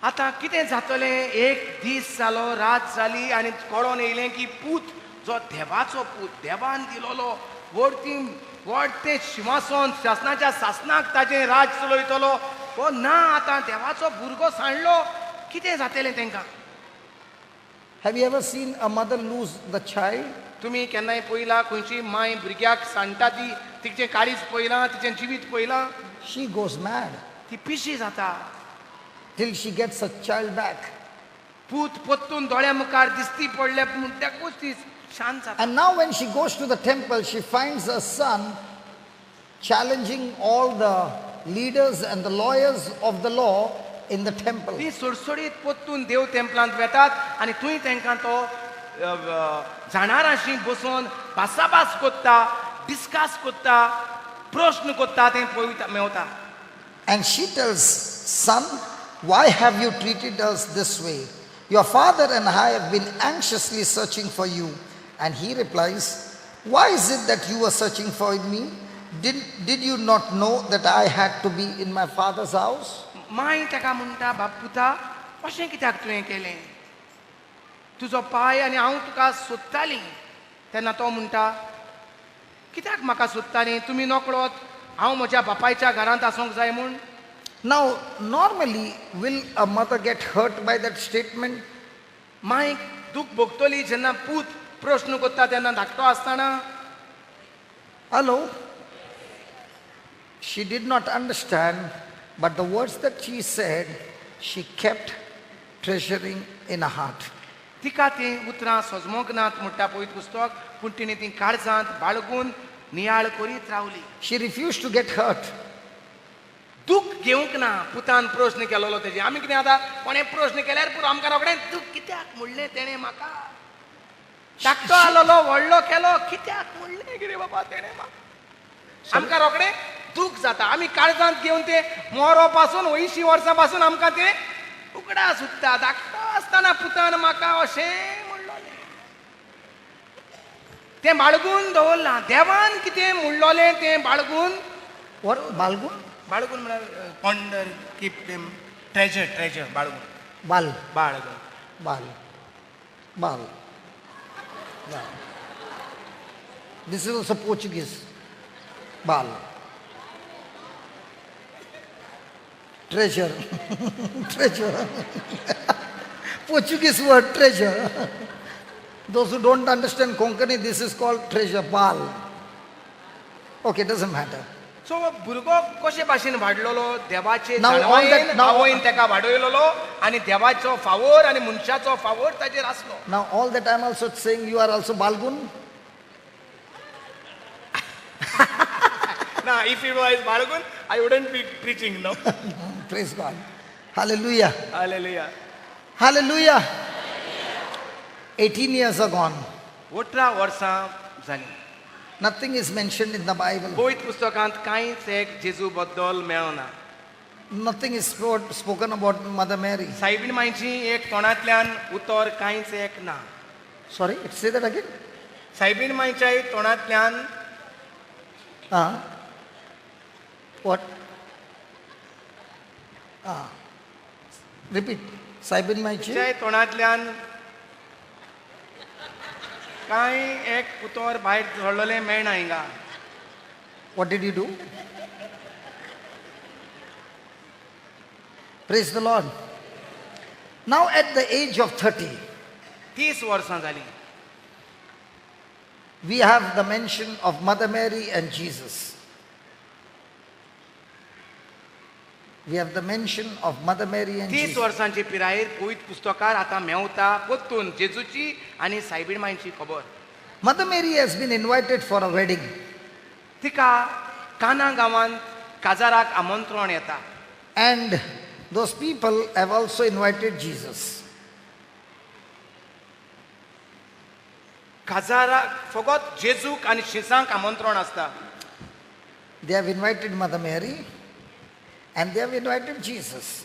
आता कितें जातलें? एक दीस जालो, रात जाली आनी कळोन येयलें की पूत जो देवाचो पूत देवान दिलोलो व्हड तें सिंहासन शासनाच्या शासनाक ताजें राज चलयतलो हो ना आतां देवाचो भुरगो सांडलो. कितें जातलें तेंकां? Have you ever seen a mother lose the child? तुमी केन्नाय पळयलां खंयची माय भुरग्याक सांडटा ती तिचें काळीज पळयलां, तिचें जिवीत पळयलां? She goes mad ती पिशी जाता. till she gets her child back. पूत पोत्तून दोळ्या मुखार दिसती पडले पूण तेकूच ती शांत जाता. And now when she goes to the temple, she finds her son challenging all the leaders and the lawyers of the law in the temple. ती सोडसोडीत पोत्तून देव टेंपलांत वेतात आनी थंय तांकां तो जाणारांशी बसून भासाभास कोत्ता, डिस्कस कोत्ता, प्रश्न कोत्ता तें पळयता Mewat. And she tells, son, why have you treated us this way? Your father and I have been anxiously searching for you. And he replies, why is it that you were searching for me? Did you not know that I had to be in my father's house? माय ताका म्हणटा, बापूता अशें कित्याक तुवें केलें? तुजो पाय आनी हांव तुका सोदतालीं. तेन्ना तो म्हणटा, कित्याक म्हाका सोदतालीं? तुमी नकळोत हांव म्हज्या बापायच्या घरांत आसूंक जाय म्हूण? Now, normally, will a mother get hurt by that statement? मायक दूख भोगतली जेन्ना पूत प्रश्न कोत्ता तेन्ना धाकटो आसतना. Hello? She did not understand, but the words that she said, she kept treasuring in her heart. तिका तीं उतरां सोजमोंक नात म्हणटा पळयत पुस्तक, पूण तिणें तीं काळजांत बाळगून नियाळ करीत रावली. She refused to get hurt. दूख घेवंक ना पुतान प्रश्न केलोलो तेजे. आमी कितें आतां कोणें प्रश्न केल्यार पुरो आमकां रोखडें दूख कित्याक म्हणलें तेणें म्हाका? धाकटो आलोलो व्हडलो केलो कित्याक म्हणलें कितें बाबा तेणें म्हाका? आमकां रोखडें दूख जाता. आमी काळजांत घेवन तें मोरो पासून 80 वर्सां पासून आमकां तें उगडा सुट्टा. धाकटो आसतना पुतान म्हाका अशें म्हणलोलें. तें बाळगून दवरलां. देवान कितें म्हणलोलें तें बाळगून What? Balgun? बाळगून म्हळ्यार पॉन्डर कीप देम ट्रेजर बाळगून Bal. बाळगून. Bal. Bal. Yeah. This is also Portuguese. Bal. Treasure. Treasure. Portuguese word treasure. Those who don't understand Konkani, this is called treasure. Bal. Okay, doesn't matter. So भुरगो कशे भाशेन वाडलोलो? देवाचे Now, all that- now- आवयन तेका वाडयलोलो आनी देवाचो फावोर आनी मनशाचो फावोर ताचेर आसलो. Now all that I'm also saying, you are also Balgun. ना इफ इट वाज बाळगून I wouldn't be preaching no. Praise God. Hallelujah. Hallelujah. Hallelujah. 18 years are gone. 18 वर्सां जालीं. Nothing is mentioned in the Bible. पवित्र पुस्तकांत कांयच एक जेजू बद्दल मेळना. Nothing is spoken about Mother Mary. सायबीण मांयची एक तोंडांतल्यान उतर कांयच एक ना. Sorry, say that again. सायबीण मांयच्या तोंडांतल्यान What? Repeat. Saibin Maichi. च्या तोंडांतल्यान कांय एक उतर भायर झडलेलें मेळना हिंगा. What did you do? Praise the Lord. Now at the age of 30, 30 वर्सां जालीं. we have the mention of Mother Mary and Jesus. We have the mention of Mother Mary and 30 Jesus. वर्सांची पिरायेर पवित्र पुस्तकार आतां मेवता पोत्तून जेजूची आनी सायबीण मांयची खबर. Mother Mary has been invited for a wedding. तिका काना गांवांत काजाराक आमंत्रण येता. And those people have also invited Jesus. काजाराक फकत जेजूक आनी शिसांक आमंत्रण आसता. They have invited Mother Mary and they have invited Jesus.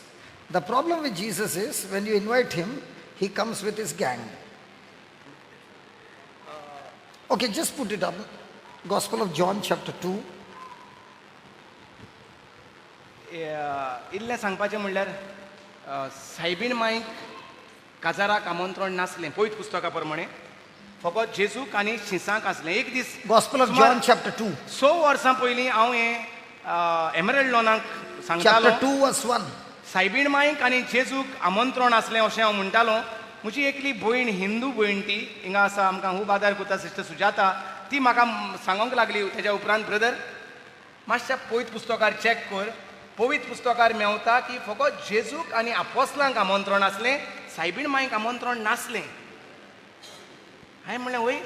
The problem with Jesus is when you invite him, he comes with his gang. Okay, just put it up. Gospel of John, chapter 2. इल्लें सांगपाचें म्हणल्यार सायबीण मांयक काजाराक आमंत्रण नासलें पयत पुस्तका प्रमाणे फकत जेजूक आनी शिसांक आसलें एक दीस Gospel of सुमार John, chapter 2. 100 वर्सां पयलीं हांव हें एमरल्ड लॉनाक सांगतालो Chapter 2, verse 1. सायबीण मांयक आनी जेजूक आमंत्रण आसलें अशें हांव म्हणटालो म्हजी एकली भयण हिंदू भयण ती हिंगा आसा आमकां खूब आदार करता सिस्टर सुजाता ती म्हाका सांगूंक लागली तेज्या उपरांत ब्रदर मातशें पयत पुस्तकार चॅक कर पवित्र पुस्तकार मेवता की फकत जेजूक आनी आपोस्लांक आमंत्रण आसलें सायबीण मांयक आमंत्रण नासलें हांवें म्हणलें वय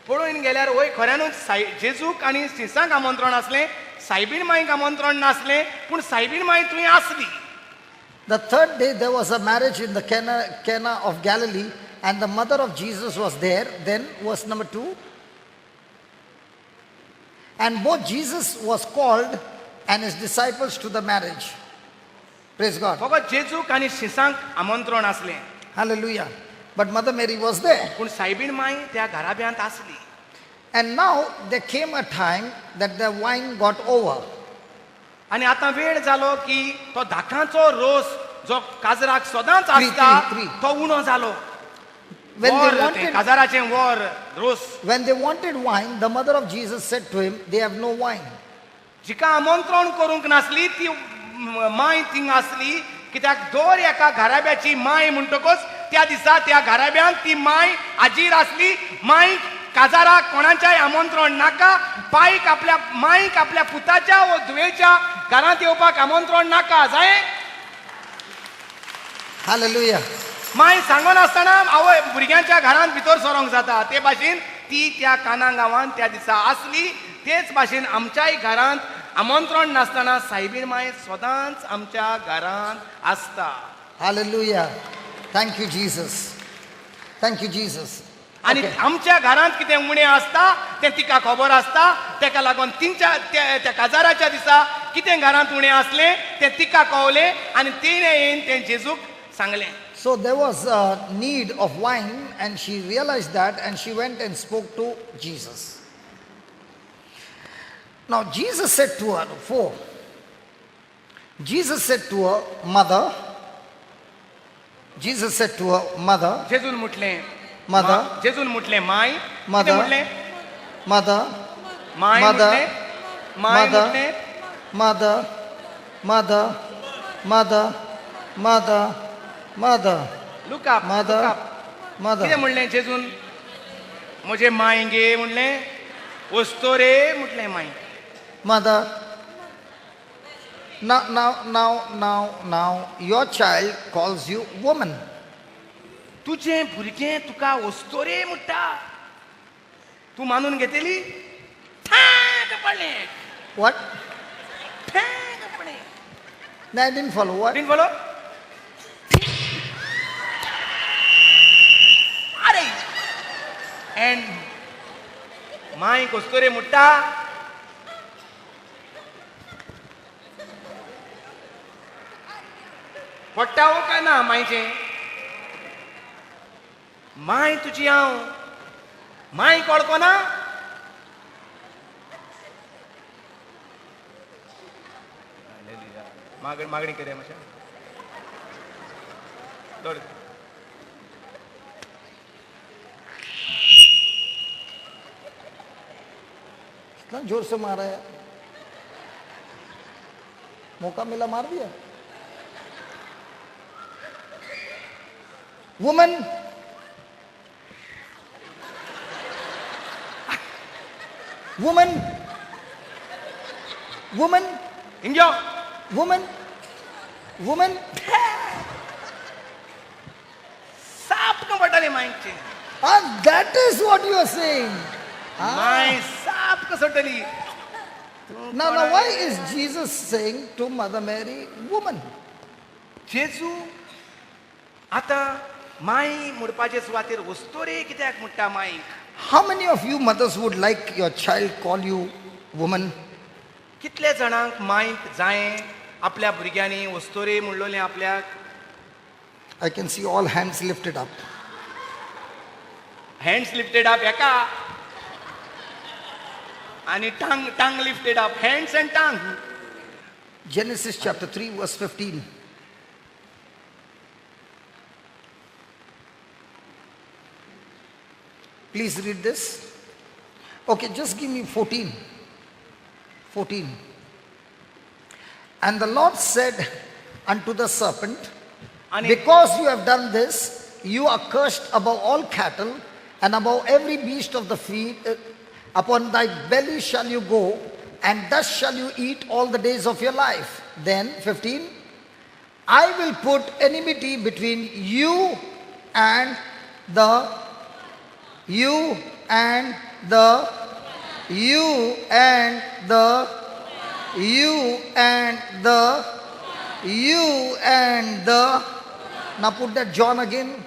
पळोवन गेल्यार वय खऱ्यानूच जेजूक आनी शिसांक आमंत्रण आसलें सायबीण मांयक आमंत्रण नासलें पूण सायबीण मांय थंय आसली. The third day there was a marriage in the Cana of Galilee, and the mother of Jesus was there. Then, verse number 2. And both Jesus was called and his disciples to the marriage. Praise God. फकत जेजूक आनी शिसांक आमंत्रण आसलें Hallelujah. But Mother Mary was there. पूण सायबीण मांय त्या घराब्यांत आसली. And now there came a time that the wine got over. आनी आतां वेळ जालो की तो दाखांचो रोस जो काजराक सदांच आसता three. तो उणो जालो. When वर they तें wanted, काजाराचें वर रोस when they wanted wine, the mother of Jesus said to him, they have no wine. जिका आमंत्रण करूंक नासली ती मांय थिंग आसली कित्याक दर एका घराब्याची मांय म्हणटकच त्या दिसा त्या घराब्यांत ती मांय हाजीर आसली. मांय काजाराक कोणाच्याय आमंत्रण नाका पायक आपल्या मांयक आपल्या पुताच्या व धुवेच्या घरांत येवपाक आमंत्रण नाका जाय. Hallelujah. मांय सांगून आसतना आवय भुरग्यांच्या घरांत भितर सरोंक जाता ते भाशेन ती त्या काना गांवांत त्या दिसा आसली. तेच भाशेन आमच्याय घरांत आमंत्रण नासतना सायबीण मांय सदांच आमच्या घरांत आसता. Hallelujah. Thank you, Jesus. Thank you, Jesus. आनी Okay. आमच्या घरांत कितें उणें आसता तें तिका खबर आसता तेका लागून त्या काजाराच्या दिसा कितें घरांत उणें आसलें तें तिका कळलें आनी तिणें येवन तें जेजूक सांगलें. So there was a need of wine, and she realized that, and she went and spoke to Jesus. Now Jesus said to her, Jesus said to her mother, जेजून म्हटलें Mother. जेजून म्हटलें मांय. Mother. कितें म्हटलें mother, मांय Mother. म्हटलें मांय Mother. म्हटलें mother, look up mother, mother. कितें म्हणलें जेजून म्हजें मांय गे म्हणलें वस्तो रे म्हटलें मांय. Mother, now, your child calls you woman. तुजें भुरगें तुका वस्तो रे म्हणटा तूं मानून घेतली. पडलें What? पडलें No, I didn't follow. What? Didn't follow? अरे and मांय वस्तो रे म्हणटा पडटा हो काय ना मांयचें. मांय तुजी हांव मांय कळको ना. मागणी करया मातशें दवर. इतना जोर से मारा है, मौका मिला मार दिया. Woman, इंग्यो woman. साप न पडटालें मांयचें. Ah, that is what you are saying. मांय साप कसोटली. Now, why is Jesus saying to Mother Mary, woman? जेजू आतां मांय म्हणपाचे सुवातेर वस्तो रे कित्याक म्हणटा मांयक. How many of you mothers would like your child call you woman? कितले जाणांक मांयक जायें आपल्या भुरग्यांनी वस्तो रे म्हणलोलें आपल्याक. I can see all hands lifted up. Hands lifted up हेका आणि tongue lifted up, hands and tongue. Genesis chapter 3, verse 15. Please read this. Okay, just give me 14. 14. And the Lord said unto the serpent, आणि because you have done this, you are cursed above all cattle and above every beast of the field. Upon thy belly shall you go, and thus shall you eat all the days of your life. Then, 15, I will put enmity between you and the, you and the, you and the, you and the, you and the. Now put that John again.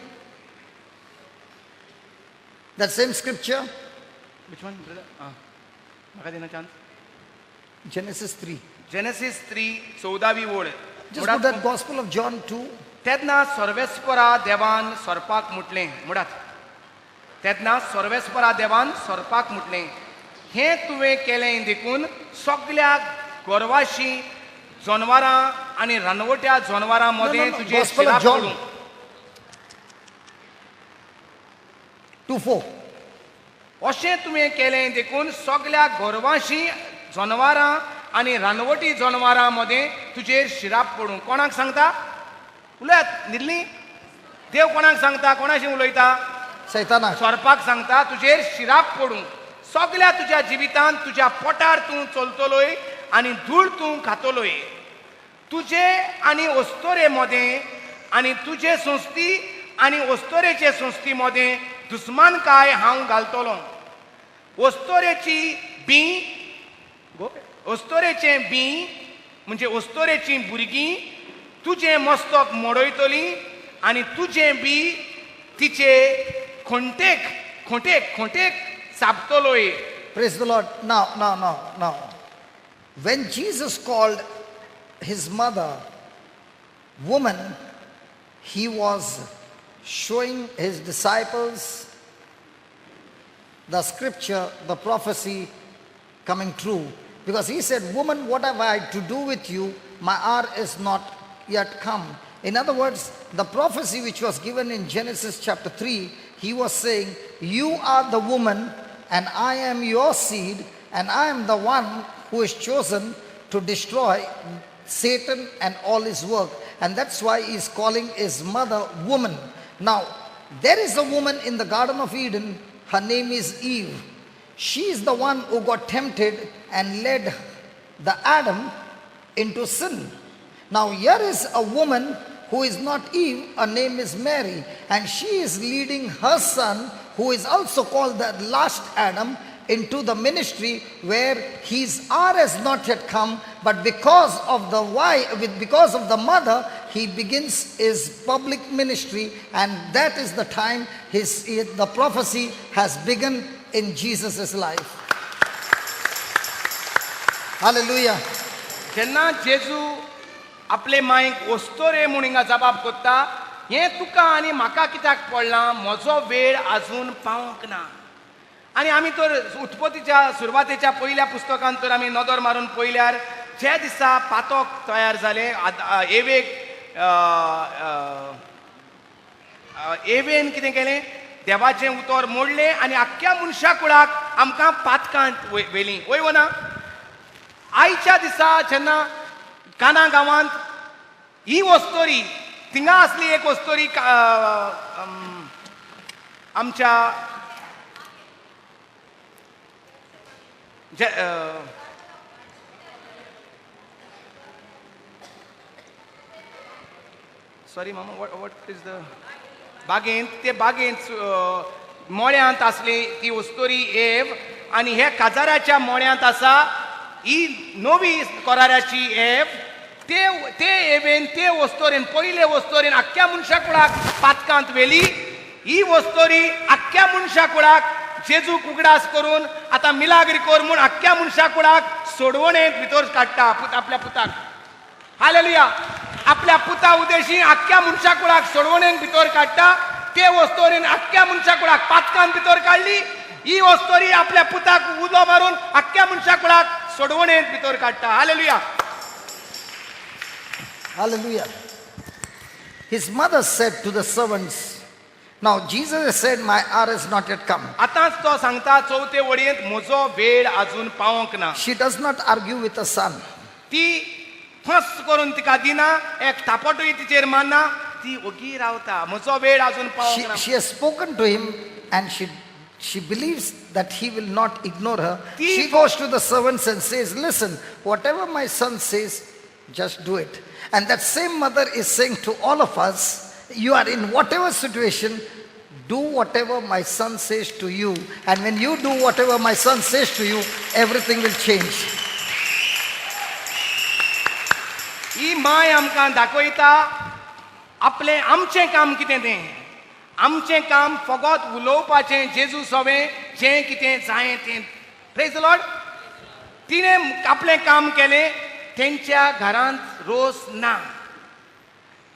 That same scripture. which one, brother? म्हाका दिना chance. Genesis 3. Genesis 3 14वी ओळ. Just put that Gospel of John 2. तेन्ना सर्वेस्परा देवान सर्पाक मुटलें मुडात. तेन्ना सर्वेस्परा देवान सर्पाक मुटलें. हें तुवें केलें देखून सगळ्या गोरवाशी जनावरां आनी रानवट्या जनावरां मदें तुजें Gospel शिराप of John पडूं. 2:4. अशें तुवें केलें देखून सगळ्या गोरवांशी जनावरां आनी रानवटी जनावरां मदें तुजेर शिराप पडूं. कोणाक सांगता? उलयात न्हिदली. देव कोणाक सांगता? कोणाशी उलयता? Saitana. सर्पाक सांगता तुजेर शिराप पडूं. सगळ्या तुज्या जिवितांत तुज्या पोटार तूं चलतलोय आनी धूळ तूं खातलोय. तुजे आनी ओस्तोरे मदें आनी तुजे संस्ती आनी ओस्तोरेचे संस्ती मदें दुस्मानकाय हांव घालतलो. ओस्तोरेची बी ओस्तोरेचें बी म्हणजे ओस्तोरेचीं भुरगीं तुजें मस्तक मोडयतलीं आनी तुजें बी तिचे खोंटेक खोंटेक खोंटेक चाबतलोय. Praise the Lord. Now. When Jesus called his mother woman, he was showing his disciples the scripture, the prophecy coming true. Because he said, woman, what have I to do with you? My hour is not yet come. In other words, the prophecy which was given in Genesis chapter 3, he was saying, you are the woman and I am your seed, and I am the one who is chosen to destroy Satan and all his work. And that's why he's calling his mother woman. Now, there is a woman in the Garden of Eden. Her name is Eve. She is the one who got tempted and led the Adam into sin. Now, here is a woman who is not Eve. Her name is Mary. And she is leading her son, who is also called the last Adam, into the ministry where his hour has not yet come, but because of the mother, he begins his public ministry, and that is the time the prophecy has begun in Jesus' life. Hallelujah. जेन्ना जेजू आपले मायक ओस्तोरे म्हूण हिंगा जबाब कोत्ता, हें तुका आनी म्हाका कित्याक पडलां? म्हजो वेळ आजून पावूंक ना. आनी आमी तर उत्पत्तीच्या सुरवातेच्या पयल्या पुस्तकांत तर आमी नदर मारून पळयल्यार जे दिसा पातोक तयार जालें, एवेन कितें केलें? देवाचें उतर मोडलें आनी आख्ख्या मनशा कुळाक आमकां पातकांत व्हेलीं. वय वना? आयच्या दिसा जेन्ना काना गांवांत ही वस्तोरी, थिंगा असली एक वस्तोरी आमच्या सॉरी मामा, वॉट इज द बागेंत, ते बागेंत मोळ्यांत आसली ती वस्तोरी एव, आनी हे काजाराच्या मोळ्यांत आसा ही नवी कोराऱ्याची एव. ते एवेन ते वस्तोरेन पयले वस्तोरेन आख्ख्या मनशा कुळाक पातकांत व्हेली. ही वस्तोरी आख्ख्या मनशा कुळाक जेजूक उगडास करून आतां मिलाग्री कोर म्हूण आख्ख्या मनशा कुळाक सोडवणेंत भितर काडटा आपल्या पुताक. हालेलुया. आपल्या पुता उदेशी आख्ख्या मनशा कुळाक सोडवणेंत भितर काडटा. ते वस्तोरेन आख्ख्या मनशा कुळाक पातकांत भितर काडली. ही वस्तोरी आपल्या पुताक उलो मारून अख्ख्या मनशाक कुळाक सोडवणेंत भितर काडटा. Hallelujah. Hallelujah. His mother said to the servants, now Jesus has said, my hour is not yet come. आतांच तो सांगता चौथे वडयेंत म्हजो वेळ अजून पावोंक ना. She does not argue with her son. ती फस करून तिका दिना, एक थापटूय तिचेर मारना, ती ओगी रावता. म्हजो वेळ अजून पावोंक ना. She has spoken to him and she believes that he will not ignore her. She goes to the servants and says, listen, whatever my son says, just do it. And that same mother is saying to all of us, you are in whatever situation, do whatever my son says to you. And when you do whatever my son says to you, everything will change. ही माय आमकां दाखयता आपले आमचें काम कितें तें. आमचें काम फकत उलोवपाचें जेजू सवें जें कितें जाय तें. Praise the Lord. तिणें आपलें काम केलें, तेंच्या घरांत रोस ना.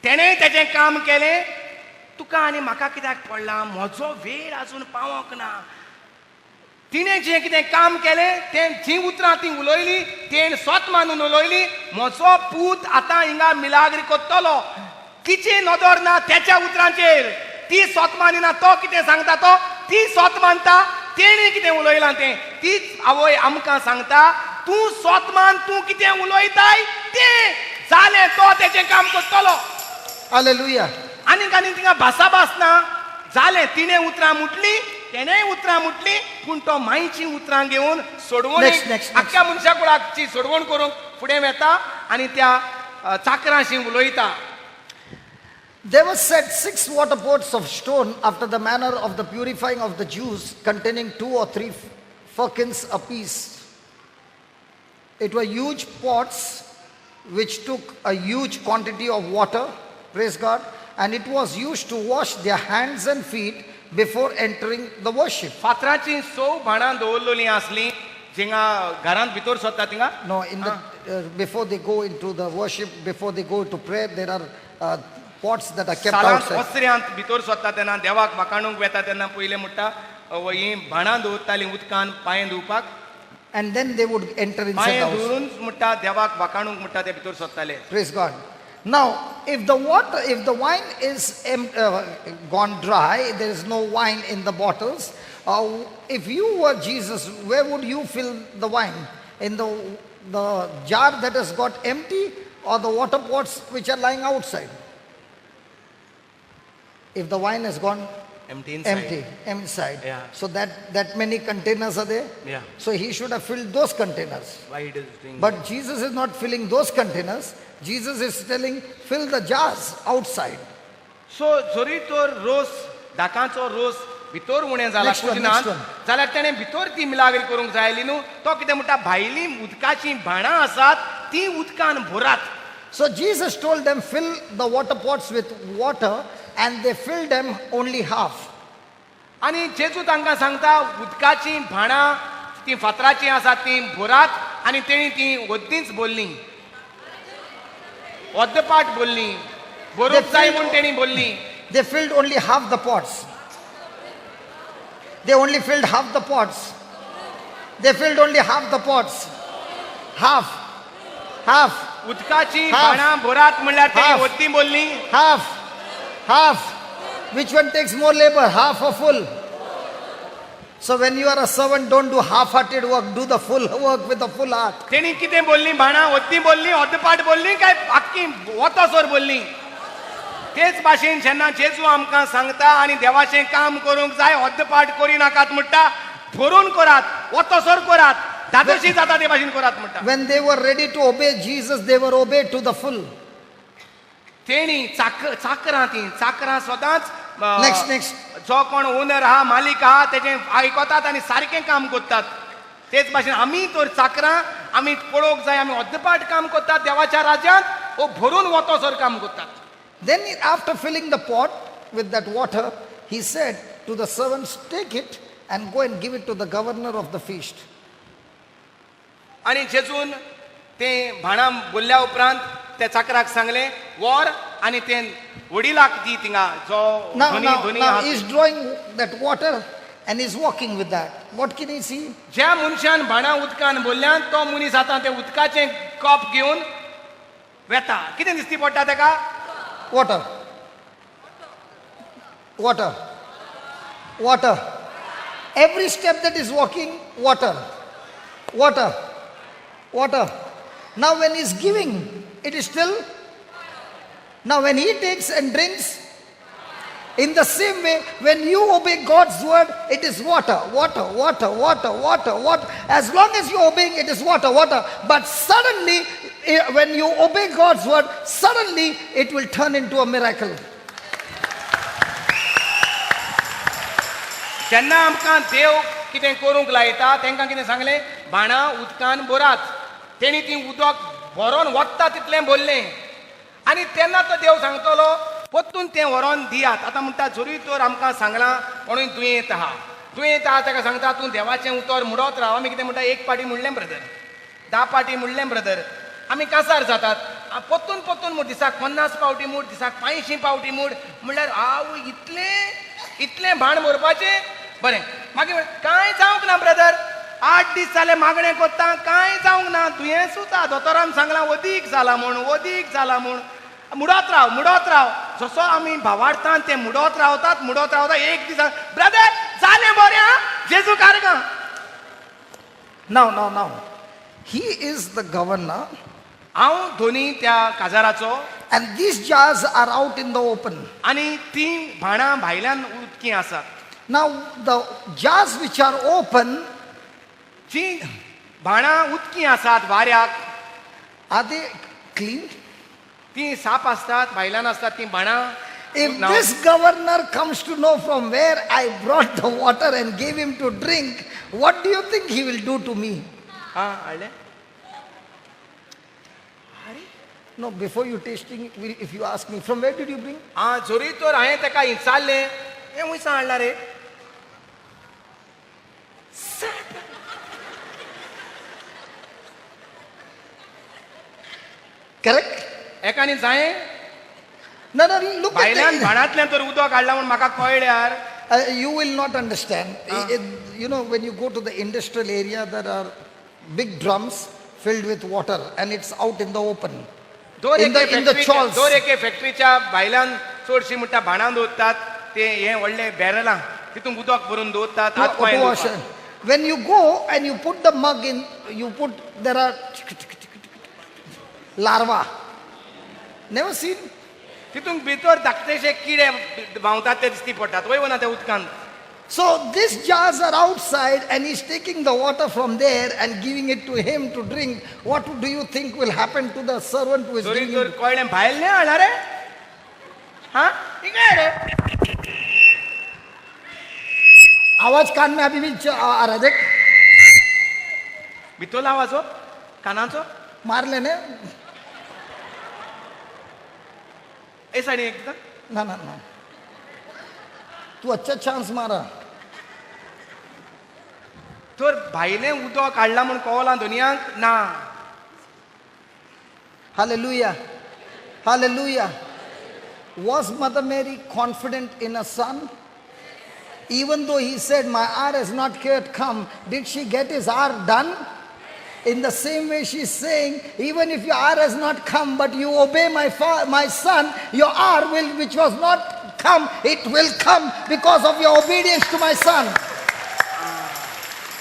तेणें तेजें काम केलें, तुका आनी म्हाका कित्याक पडला, म्हजो वेळ अजून पावोंक ना. तिणें जें कितें काम केलें तें जीं उतरां ती उलोयली तें स्वत मानून उलोयली, म्हजो पूत आतां हिंगा मिलाग्री कोत्तलो. तिची नदर ना तेच्या उतरांचेर. ती स्वत मानिना. तो कितें सांगता तो ती स्वत मानता. तेणी कितें उलयलां तें तीच आवय आमकां सांगता, तूं स्वत मान, तूं कितें उलयताय तें जालें, तो तेजें काम कोत्तलो. Hallelujah. आनीक तिंगा भासाभास ना. जालें, तिणें उतरां मुटली, तेणेंय उतरां मुटली, पूण तो मायची उतरां घेवन सोडवण अख्ख्या मनशा कुळाची सोडवण करूंक फुडें वता आनी त्या चाकराशी उलयता. There were set 6 water pots of stone after the manner of the purifying of the Jews, containing 2 or 3 firkins apiece. It were huge pots which took a huge quantity of water, praise God, and it was used to wash their hands and feet before entering the worship. फातराची सौ भाणां दवरलेलीं आसलीं जिंगा घरांत भितर सरता तिंगा. No, in the before they go into the worship, before they go to prayer, there are pots that are kept सालांत outside. वस्त्र्यांत भितर सरता तेन्ना देवाक वाकाणूंक वेता तेन्ना पयलें म्हणटा हीं भाणां दवरतालीं उदकान पांय धुवपाक. And then they would enter inside पांय the house. धुवून म्हणटा देवाक वाकाणूंक म्हणटा ते भितर सरताले. Praise God. Now, if the wine is gone dry, there is no wine in the bottles. If you were Jesus, where would you fill the wine? In the jar that has got empty, or the water pots which are lying outside? If the wine has gone empty inside. Yeah. So that many containers are there. Yeah. So he should have filled those containers. Why he is doing But Jesus is not filling those containers. Jesus is telling, fill the jars outside. So जरी तो रोस दाकांचो रोस भितर उणें जाला Next one, कुजनान, next one. जाल्यार तेणें भितर ती मिलाग्री करूंक जायली न्हू. तो कितें म्हणटा, भायलीं उदकाचीं भाणां आसात तीं उदकान भरात. So Jesus told them, fill the water pots with water, and they filled them only half. आनी जेजू तांकां सांगता उदकाचीं भाणां तीं फातराचीं आसात तीं भरात, आनी तेणी तीं वद्दींच बोल्लीं, अर्दपाट बोल्लीं, बरोवप जाय म्हूण तेणी बोल्लीं. They filled only half the pots. They only filled half the pots. They filled only half the pots. Half. उदकाचीं Half. भाणां भरात म्हणल्यार तेणी Half. वद्दीं बोल्लीं. Half. Which one takes more labor, half or full? So when you are a servant, don't do half-hearted work. Do the full work with a full heart. तेणी कितें बोल्लीं, भाणां वद्दीं बोल्लीं, अर्दपाट बोल्लीं काय आख्खी वतसर बोल्लीं. तेच भाशेन जेन्ना जेजू आमकां सांगता आनी देवाचें काम करूंक जाय, अर्दपाट करी नाकात म्हणटा, भरून करात, वतसर करात, धादोशी जाता ते भाशेन करात म्हणटा. When they were ready to obey Jesus, they were obeyed to the full. तेणी चाकरां सदांच Next. जो कोण ओनर आहा, मालीक आहा, तेजें आयकतात आनी सारकें काम करतात. तेच भाशेन आमी तर चाकरां, आमी पळोवंक जाय, आमी अर्दपाट काम करतात देवाच्या राज्यांत, वो भरून वतसर काम करतात. Then after filling the pot with that water, he said to the servants, take it and go and give it to the governor of the feast. आनी जेजून तें भाणां बोल्ल्या उपरांत त्या चाकराक सांगलें, व्हर आनी तें वडिलाक दी थिंगा जो Now धनी he's drawing that water and he's walking with that. What can he see? ज्या मनशान भाणां उदकान बोल्ल्यान तो मनीस आतां ते उदकाचें कप घेवन वेता. कितें दिसती पडटा ताका? Water. Water. Water. Every step that is walking, water. Water. Water. Now when he's giving, it is still. Now when he takes and drinks, in the same way, when you obey God's word, it is water, water, water, water, water, water. As long as you're obeying, it is water, water. But suddenly, when you obey God's word, suddenly it will turn into a miracle. जेन्ना आमकां देव कितें करूंक लायता तांकां कितें सांगलें भाणां उदकान भरात. तेणी ती उदक भरोन वता तितलें भरलें आनी तेन्ना तो देव सांगतलो परतून तें व्हरोन दियात. आतां म्हणटा जोरी तर आमकां सांगलां कोणूय दुयेंत आहा, दुयेंत आहा ताका सांगता तूं देवाचें उतर म्हणत राव. आमी कितें म्हणटा एक पाटी म्हणलें ब्रदर, 10 पाटी म्हणलें ब्रदर, आमी कासार जातात. परतून परतून म्हूण दिसाक 50 पावटी मूड, दिसाक 500 पावटी मूड म्हणल्यार आवय इतलें भाण भरपाचें. बरें मागीर कांय जावंक ना ब्रदर, 8 दीस जाले मागणें कोत्ता कांय जावंक ना, दुयेंस उता. दोतोरान सांगलां वदीक जाला म्हूण मुडत राव. जसो आमी भावार्थान ते मुडत रावतात एक दीस ब्रदर जालें बरें आं, जेजू कारगां. Now. He is the governor, हांव धोनी त्या काजाराचो and these jars are out in the open. आनी ती भाणां भायल्यान उदकीं आसात. Now, the jars which are open, जी भाणां उदकीं आसात वाऱ्याक, are they clean? ती साप आसतात, भायल्यान आसतात ती भाणां. If this governor comes to know from where I brought the water and gave him to drink, what do you think he will do to me? हां हाडलें. No, before you tasting, if you ask me, from where did you bring? हां जोरी तर हांवें ताका विचारलें, हें खुंयसान हाडला रे? Correct? एकानी जायें No, look at भायल्यान the, भाणांतल्यान तर उदक हाडलां म्हूण म्हाका कळ्ळ्यार. you will not understand. You know, when you go to the industrial area, there are big drums filled with water and it's out in the open. In the chawls. दोर एके फॅक्टरीच्या भायल्यान चडशीं म्हणटा भाणां दवरतात ते हे व्हडले बॅरलां तितून उदक भरून दवरतात. हात पांय To wash. धुवपाक. When you go and you put the mug in, there are larvae. Never seen? तितून भितर धाकटेशे किडे भावतात ते दिसती पडटात वय वना त्या उदकांत. So these jars are outside and he's taking the water from there and giving it to him to drink. What do you think will happen to the servant who is जोरी giving तर him? कळ्ळें भायलें हाडला रे. हां काय रे? आवाज कान में अभी भी आ रहा है, देख भितरलो आवाजो कानाचो मार लेने. ए सायडीन एकदा. ना तू अच्छा चांस मारा. तर भायलें उदक हाडलां म्हूण कळलां दुनियांक ना. Hallelujah. Was Mother Mary confident in a son? Even though he said, my hour has not yet come, did she get his hour done? In the same way she's saying, even if your hour has not come, but you obey my son, your hour which was not come, it will come because of your obedience to my son.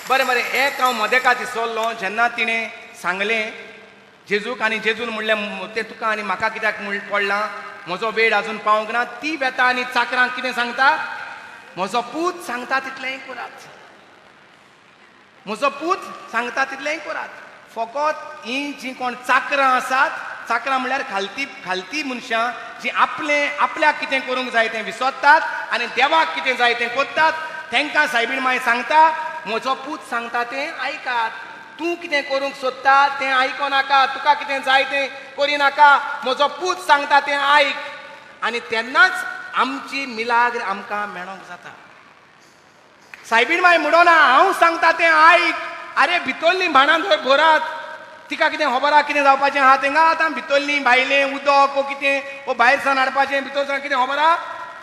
बरें एक हांव मदेका दिसोल्लो जेन्ना तिणें सांगलें जेजूक आनी जेजून म्हणलें तें तुका आनी म्हाका कित्याक पडलां, म्हजो वेळ आजून पावूंक ना. ती बेता आनी चाकरांक कितें सांगता, म्हजो पूत सांगता तितलेंय करात. म्हजो पूत सांगता तितलेंय करात. फकत ही जीं कोण चाकरां आसात, चाकरां म्हणल्यार खालती मनशां जीं आपल्याक कितें करूंक जाय तें विसरतात आनी देवाक कितें जाय तें करतात, तांकां सायबीण माय सांगता म्हजो पूत सांगता तें आयकात. तूं कितें करूंक सोदता तें आयको नाका, तुका कितें जाय तें करिनाका, म्हजो पूत सांगता तें आयक. आनी तेन्नाच आमची मिलाग्र आमकां मेळोंक जाता. सायबीण माय म्हणना हांव सांगता तें आयक. अरे भितरलीं भाणां जर भरात, तिका कितें खबर आहा कितें जावपाचें आहा तेंगा. आतां भितरलीं भायलें उदक वो कितें वो भायर सावन हाडपाचें भितर सावन कितें खबर आहा,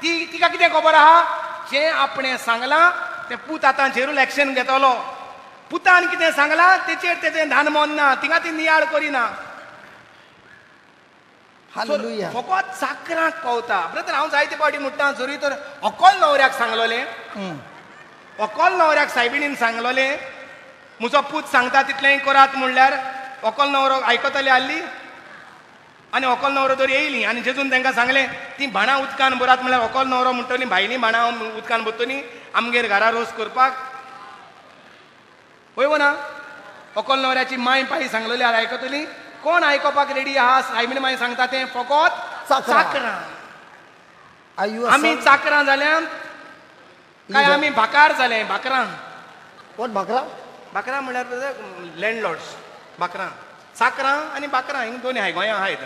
तिका कितें खबर आहा, जें आपणें सांगलां ते पूत आतां झेरूल एक्शन घेतलो. पुतान कितें सांगलां तेचेर तेजें ध्यान मोन्ना, थिंगा ती नियाळ करिना. Hallelujah. फकत चाकरांक पावता. ब्रदर हांव जायते फावटी म्हणटा जरी तर अकोल न्हवऱ्याक सांगलोलें, अकोल न्हवऱ्याक सायबिणीन सांगलोलें म्हजो पूत सांगता तितलें करात म्हणल्यार अकोल न्हवरो आयकतले आसली आनी अकोल न्हवरो तर येयली आनी जेजून तांकां सांगलें ती भाणां उदकान भरात म्हणल्यार अकोल न्हवरो म्हणटली भायलीं भाणां उदकान भरतली आमगेर घरा रोस करपाक. वय ना अकोल न्हवऱ्याची माय पायी सांगलेली आयकतली. कोण आयकोपाक रेडी आहा सायबीण माय सांगता तें फकत चाकरां. चाकरां. Are you a आमी son? चाकरां जाल्यात काय Leader. आमी भाकार जाले भाकरां. What Bakra? भाकरां म्हणल्यार लँडलॉर्ड्स. भाकरां चाकरां आनी भाकरां हिंग दोनी आहाय गोंयां आहाय.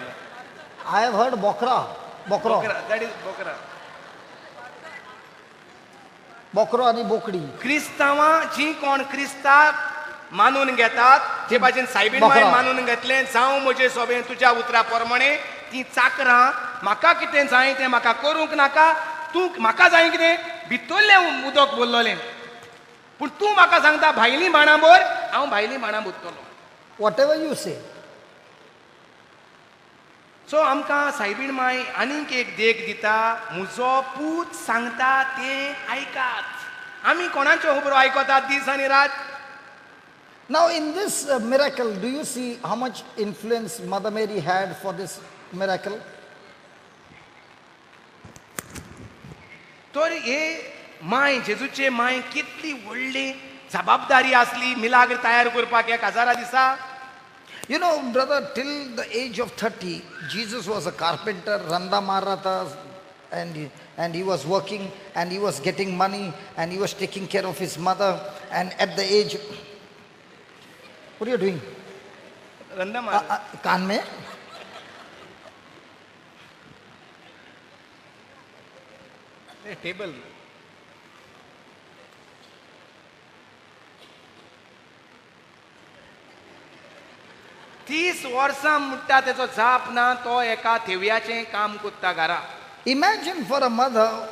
I have heard Bokra. Bokro. That is बोकरा. Bokro आणि बोकडी. क्रिस्तांवां जी कोण क्रिस्ताक मानून घेतात जे भाशेन सायबीण माय मानून घेतलें जावं म्हजे सोबे तुज्या उतरा प्रमाणे ती चाकरां म्हाका कितें जाय तें म्हाका करूंक नाका. तूं म्हाका जाय कितें भितरलें उदक बोल्लोलें पूण तूं म्हाका सांगता भायलीं भाणां भर हांव भायलीं भाणां भरतलो. Whatever you say. सो आमकां सायबीण माय आनीक एक देख दिता म्हजो पूत सांगता तें आयकात. आमी कोणाच्यो खबरो आयकतात दीस आनी रात. Now in this miracle, do you see how much influence Mother Mary had for this miracle? तर हे माय जेजूचे माय कितली व्हडली जबाबदारी असली मिलाग्र तयार करपाक 1000 दिसा. You know, brother, till the age of 30, Jesus was a carpenter, Randa Maratha, and he was working, and he was getting money, and he was taking care of his mother. And at the age, what are you doing? रंदा मार. कान में? Table. तीस वर्सां म्हणटा तेचो जाप ना तो एका थेवयाचें काम कोत्ता घरा. Imagine for a mother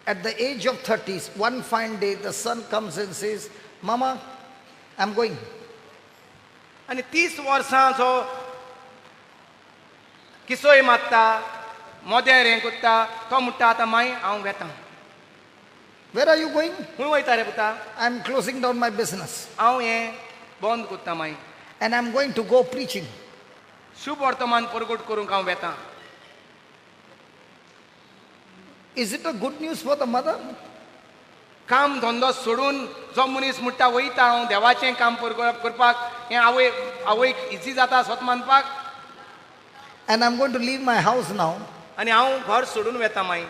at the age of 30s, one fine day, the son comes and says, Mama, I'm going. आनी 30 वर्सांचो किसोय मारता मोदेर हें कोत्ता तो म्हणटा आतां माय हांव वेतां. Where are you going? खंय वयता रे पुता. I'm closing down my business. हांव हें बंद कोत्ता माय. And I'm going to go preaching. शुभ वर्तमान परगट करूंक हांव वेतां. Is it a good news for the mother? काम धंदो सोडून जो मनीस म्हणटा वयता हांव देवाचें काम करपाक हें आवयक इजी जाता स्वत मानपाक. And I'm going to leave my house now. आनी हांव घर सोडून वेतां माय.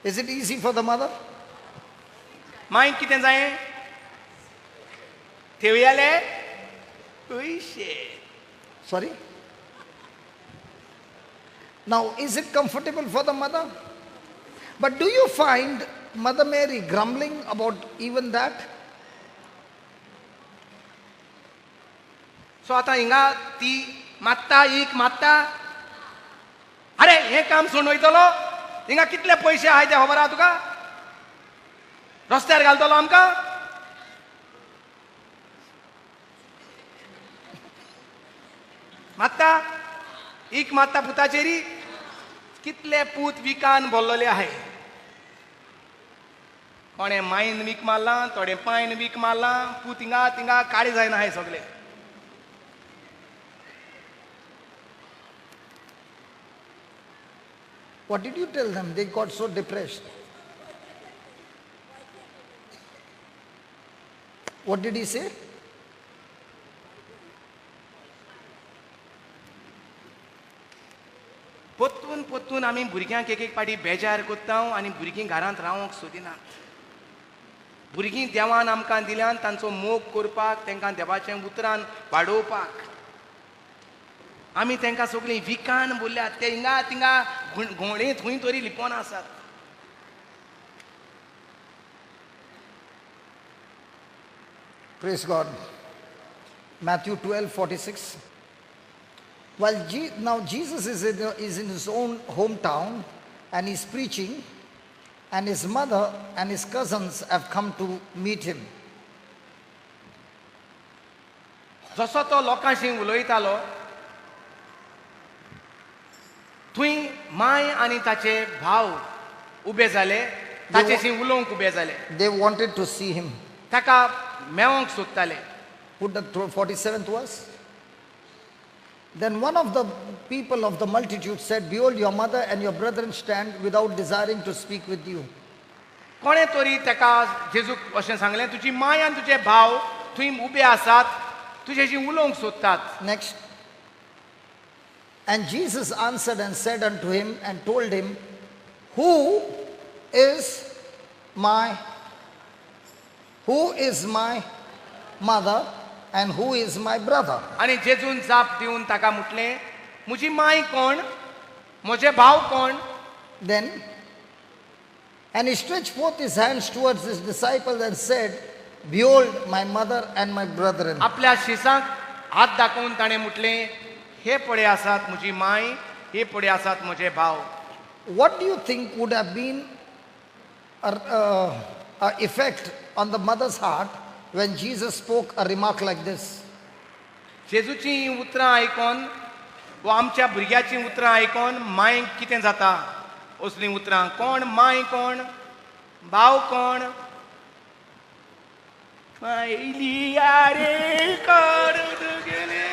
Is it easy for the mother? माय कितें जायें थेवयाले पयशे. Sorry? Now, is it comfortable for the mother? But do you find Mother Mary grumbling about even that? So आतां हिंगा ती मात्ता एक मात्ता अरे हें काम सोडून वयतलो हिंगा कितले पयशे आहाय ते खबर आहा तुका रस्त्यार घालतलो आमकां. मात्ता एक मात्ता पुताचेरी कितले पूत विकान भरलेले आहाय. कोणे मायन वीक मारलां थोडे पायन वीक मारलां पूत हिंगा तिंगा काळी जायना आहाय सगळे. What did you tell them? They got so depressed. What did he say? पोत्तून पोत्तून आमी भुरग्यांक एक पाटी बेजार कोत्ता आनी भुरगीं घरांत रावंक सोदिनात. भुरगीं देवान आमकां दिल्यान तांचो मोग करपाक तांकां देवाचें उतरान वाडोवपाक. आमी तांकां सगळीं विकान बोल्ल्यात ते हिंगा तिंगा घोडेंत खंय तरी लिपोन आसात. Praise God. Matthew 12:46. Now Jesus is in his own hometown and he's preaching, and his mother and his cousins have come to meet him. जसो तो लोकांशी उलयतालो थंय माय आनी ताचे भाव उबे जाले, ताचेशी उलोवंक उबे जाले, They wanted to see him. ताका मेळोंक सोदताले. Put the 47th verse. Then one of the people of the multitude said, Behold, your mother and your brethren stand without desiring to speak with you. कोणे तरी ताका जेजूक अशें सांगलें, तुजी माय आनी तुजे भाव थंय उबे आसात, तुजेशी उलोवंक सोदतात. Next. And Jesus answered and said unto him and told him, Who is my mother and who is my brother? आनी जेजून जाप दिवन ताका म्हटलें, म्हजी माय कोण, म्हजे भाव कोण? Then, and he stretched forth his hands towards his disciples and said, Behold, my mother and my brethren. आपल्या शिसांक हात दाखोवन ताणें म्हटलें, हे पळय आसात म्हजी माय, हे पळय आसात म्हजे भाव. What do you think would have been a effect on the mother's heart when Jesus spoke a remark like this? जेजूची ही उतरां आयकोन वा आमच्या भुरग्याची उतरां आयकोन मांयक कितें जाता? असलीं उतरां, कोण माय कोण, भाव कोण? मायली यारे काढून गेले.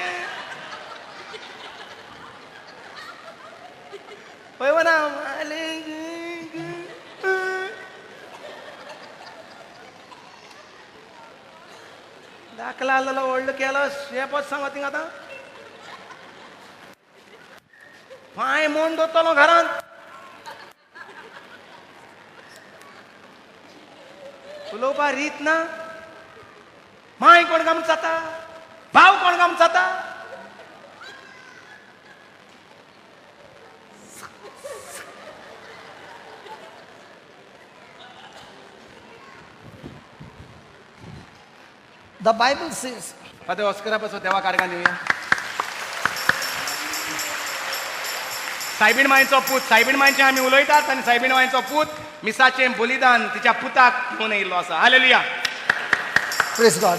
पळय वना दाखला आलेलो व्हडलो केलो शेपच सांगो थिंग आतां पांय मोन दोतलो घरांत उलोवपा रीत ना. माय कोण काम जाता, भाव कोण काम जाता? The Bible says, आता ऑस्करा पासून देवा कारगान दिवया. सायबीण मांयचो पूत, सायबीण मांयचें आमी उलयतात आनी सायबीण मांयचो पूत मिसाचें बलिदान तिच्या पुताक घेवन येयल्लो आसा. Hallelujah. praise God.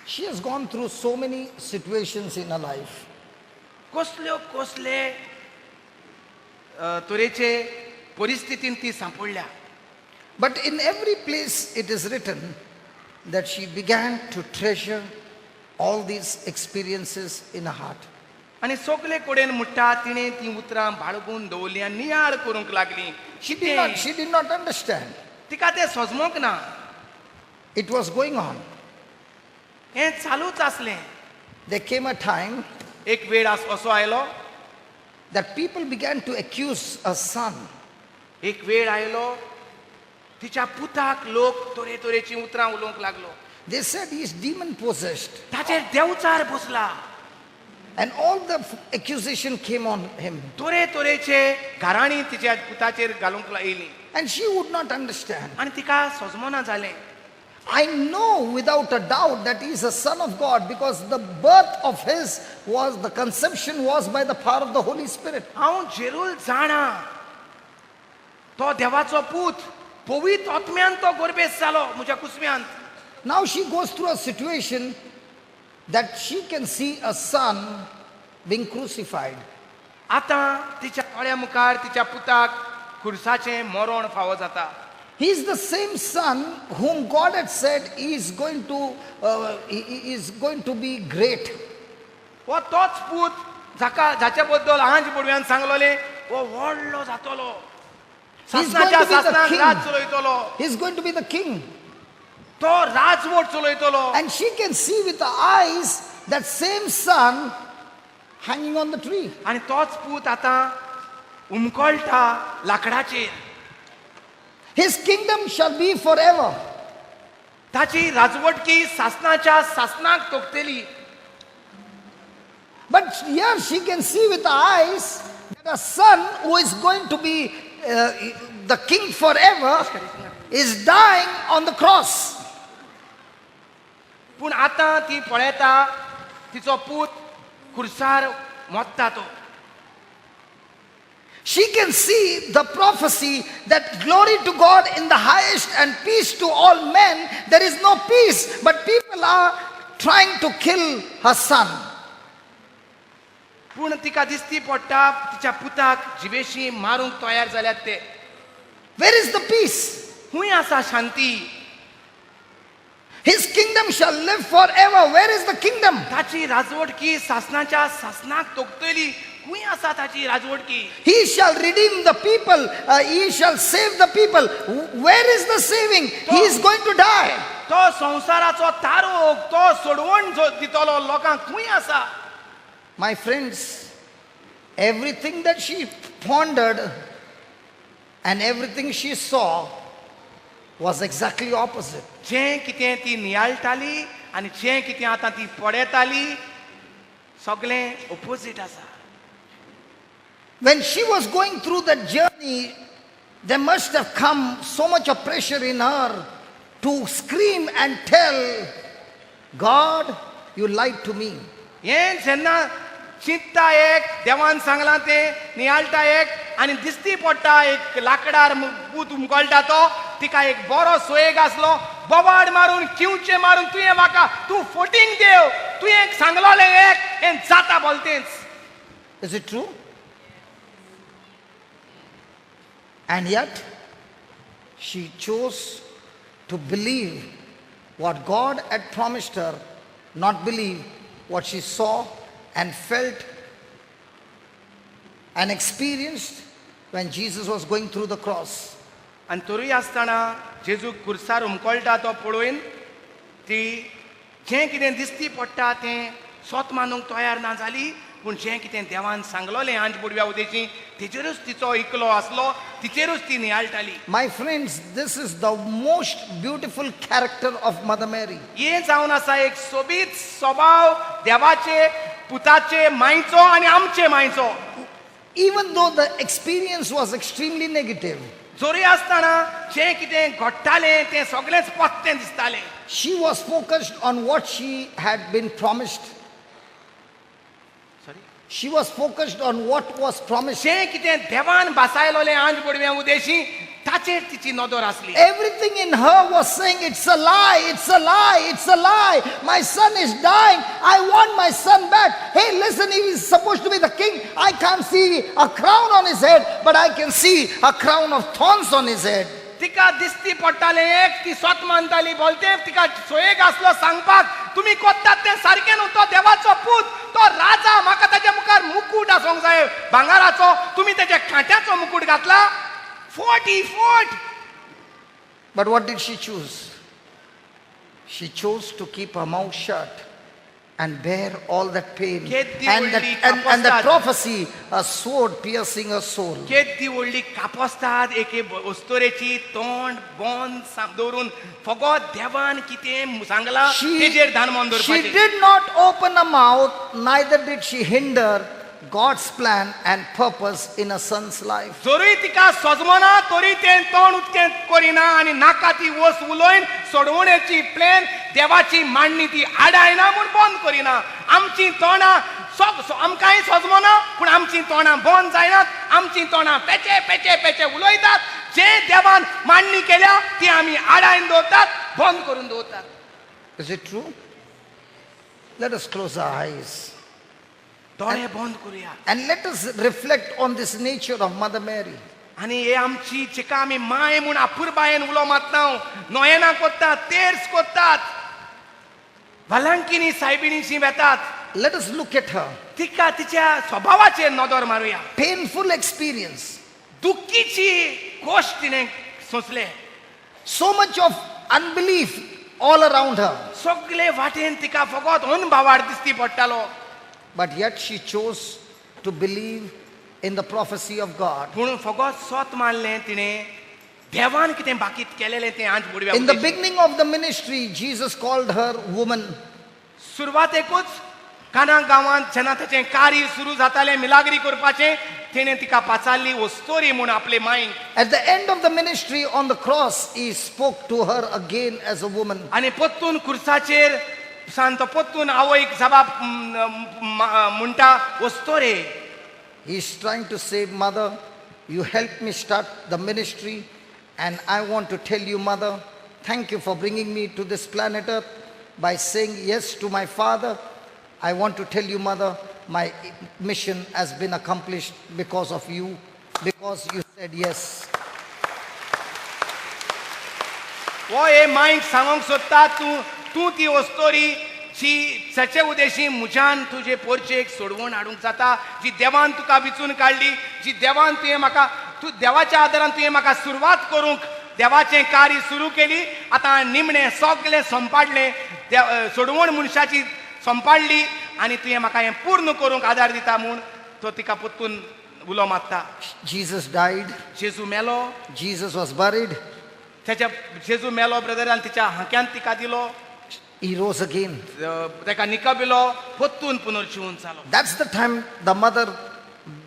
She has gone through so many situations in her life. कसले तरेचे परिस्थितीन ती सांपडल्या. But in every place it is written that she began to treasure all these experiences in her heart. आनी सगळे कडेन म्हणटा तिणें ती उतरां बाळगून दवरलीं आनी नियाळ करूंक लागली. She did not understand. तिका तें समजूंक ना. It was going on. हें चालूच आसलें. There came a time एक वेळ असो आयलो, that people began to accuse a son. एक वेळ आयलो तिच्या पुताक लोक तरेतरेची उतरां उलोवंक लागलो. They said he is demon possessed. ताचेर देवचार बसला. And all the accusation came on him. तरेतरेचे घराणी तिच्या पुताचेर घालूंक येयली. And she would not understand. आनी तिका समजना जालें. I know without a doubt that he is a son of God because the birth of his was, the conception was by the power of the Holy Spirit. हांव जरूर जाणा तो देवाचो पूत, पवित्र आत्म्यान तो गर्भेस जालो म्हज्या कुसम्यांत. Now she goes through a situation that she can see a son being crucified. आतां तिच्या दोळ्या मुखार तिच्या पुताक खुर्साचें मरण फावो जाता. He is the same son whom God had said he is going to be great. हो तोच पूत जाच्या बद्दल हांज बुडव्यान सांगलोलें हो व्हडलो जातलो, He's going सासणाच्या to be the सासणाक king. Raj चलयतलो, He is going to be the king. तो राजवट चलयतलो. And she can see with her eyes that same son hanging on the tree. आनी तोच पूत आतां उमकळटा लाकडाचेर. His kingdom shall be forever. ताची राजवटकी सासणाच्या सासणाक तोखतेली. But here she can see with her eyes that a son who is going to be the king forever is dying on the cross. पूण आतां ती पळयता तिचो पूत खुर्सार मोत्ता तो. She can see the prophecy that glory to God in the highest and peace to all men. There is no peace, but people are trying to kill her son. पूण तिका दिसती पडटा तिच्या पुताक जिवेशी मारूंक तयार जाल्यात ते. Where is the peace? खूंय आसा शांती? His kingdom shall live forever. Where is the kingdom? ताची राजवटकी सासनाच्या सासनाक तोखतली. खूंय आसा ताची राजवटकी? He shall redeem the people. He shall save the people. Where is the saving? He is going to die. तो संसाराचो तारोग तो सोडवण जो दितलो लोकांक खूंय आसा? My friends, everything that she pondered and everything she saw was exactly opposite. जें कितें ती नियाळटाली आनी जें कितें आतां ती पळयताली सगळें ऑपोजीट आसा. When she was going through that journey, there must have come so much of pressure in her to scream and tell, God, you lied to me. हें जेन्ना चिंतता एक देवान सांगलां तें नियाळटा एक आनी दिसती पडटा एक लाकडार पूत उमगळटा तो तिका एक बरो सोयेग आसलो बोवाड मारून किवचे मारून तुवें म्हाका तूं फोटींग देव तुवें सांगलोलें एक हें जाता बोलतेंच. Is it true? And yet, she chose to believe what God had promised her, not believe what she saw and felt and experienced when Jesus was going through the cross. आनी तरूय आसतना जेजू खुर्सार उमकळटा तो पळोवन ती जें कितें दिसती पडटा तें स्वत मानूंक तयार ना जाली पूण जें कितें देवान सांगलोलें आंज बुडव्या उदेची तेजेरूच तिचो इकलो आसलो तिचेरूच ती नियाळटाली. My friends, this is the most beautiful character of Mother Mary. हें जावन आसा एक सोबीत स्वभाव देवाचे पुताचे मांयचो आनी आमचे मांयचो. Even though the experience was extremely negative, जोरी आसतना जें कितें घडटालें तें सगळेंच पत्तें दिसतालें. she was focused on what she had been promised. She was focused on what was promised. जें कितें देवान बासायलोलें आंज बुडव्या उदेशी ताचेर तिची नदर आसली. Everything in her was saying, it's a lie, it's a lie, it's a lie. My son is dying. I want my son back. Hey, listen, he is supposed to be the king. I can't see a crown on his head, but I can see a crown of thorns on his head. तिका दिसती पडटालें एक ती स्वत मानताली बोलते तिका सोयेग आसलो सांगपाक तुमी कोत्तात तें सारकें न्हू तो देवाचो पूत तो राजा म्हाका ताच्या मुखार मुकूट आसूंक जाय भांगाराचो तुमी तेच्या खांट्याचो मुकूट घातला फोट. But what did she choose? She chose to keep her mouth shut and bear all that pain and that prophecy, a sword piercing her soul. केदी व्हडली कापोसतात एके वस्तोरेची तोंड बोंद दवरून फकत देवान कितें सांगलां तेजेर धान मोन She दवरपाचें. did not open her mouth, neither did she hinder God's plan and purpose in a son's life. जोरूय तिका सजमना तोरी तें तोंड उक्तें करिना आनी नाका ती वस उलोवन सोडवणेची प्लॅन देवाची मांडणी ती आडायना म्हूण बंद करिना. आमची तोंडां आमकांय सजमना पूण आमची तोंडां बंद जायनात. आमची तोंडां पेचे पेचे पेचे उलयतात. जें देवान मांडणी केल्या ती आमी आडायन दवरतात बंद करून दवरतात. Is it true? Let us close our eyes दोळे बंद करूया and let us reflect on this nature of Mother Mary. आनी हे आमची जिका आमी माय म्हूण आपुरबायेन उलो मारता नोयना कोत्तात तेर्स कोत्तात वालांकिनी सायबिणीशी वेतात. Let us look at her. तिका तिच्या स्वभावाचेर नदर मारूया. Painful experience. दुःखीची गोष्ट तिणें सोंसले. So much of unbelief all around her. सगळे वाटेन तिका फकत अनभावार दिसती पडटालो. But yet she chose to believe in the prophecy of God. पूण फकत स्वत मानलें तिणें देवान कितें बाकीत केलेलें तें आज बुडव्या In the Udeshi. beginning of the ministry, Jesus called her woman. सुरवातेकूच काना गांवांत जेन्ना ताचें कार्य सुरू जातालें मिलाग्री करपाचें तिणें तिका पाचारली वस्तोरी म्हूण आपले मायक. At the end of the ministry on the cross, he spoke to her again as a woman. आनी पत्तून खुर्साचेर सांत पत्तून आवयक जबाब म्हणटा वस्तोरे. He's trying to say, Mother, You helped me start the ministry, and I want to tell you, Mother, thank you for bringing me to this planet Earth by saying yes to my father. I want to tell you, Mother, my mission has been accomplished because of you, because you said yes. हो हे मायक सांगूंक सोदता तूं ती वस्तोरी जी सचे उद्देशी मुझ्यान तुझे पोरचेक सोडवून हाडूंक जाता, जी देवान तुका विचून काडली, जी देवान तुवें म्हाका तूं देवाच्या आदारान तुवें म्हाका सुरवात करूंक देवाचें कार्य सुरू केली. आतां निमणें सगळें संपाडलें, सोडवण मनशाची संपाडली आनी तुवें म्हाका हें पूर्ण करूंक आदार दिता म्हूण तो तिका पोत्तून उलो मारता. Jesus died. जेजू मेलो, Jesus was buried. त्याच्या जेजू मेलो ब्रदरान तिच्या हांक्यान तिका दिलो, He rose again. तेका निकबिलो, पोत्तून पुनर्जीवन जालो. That's the time the mother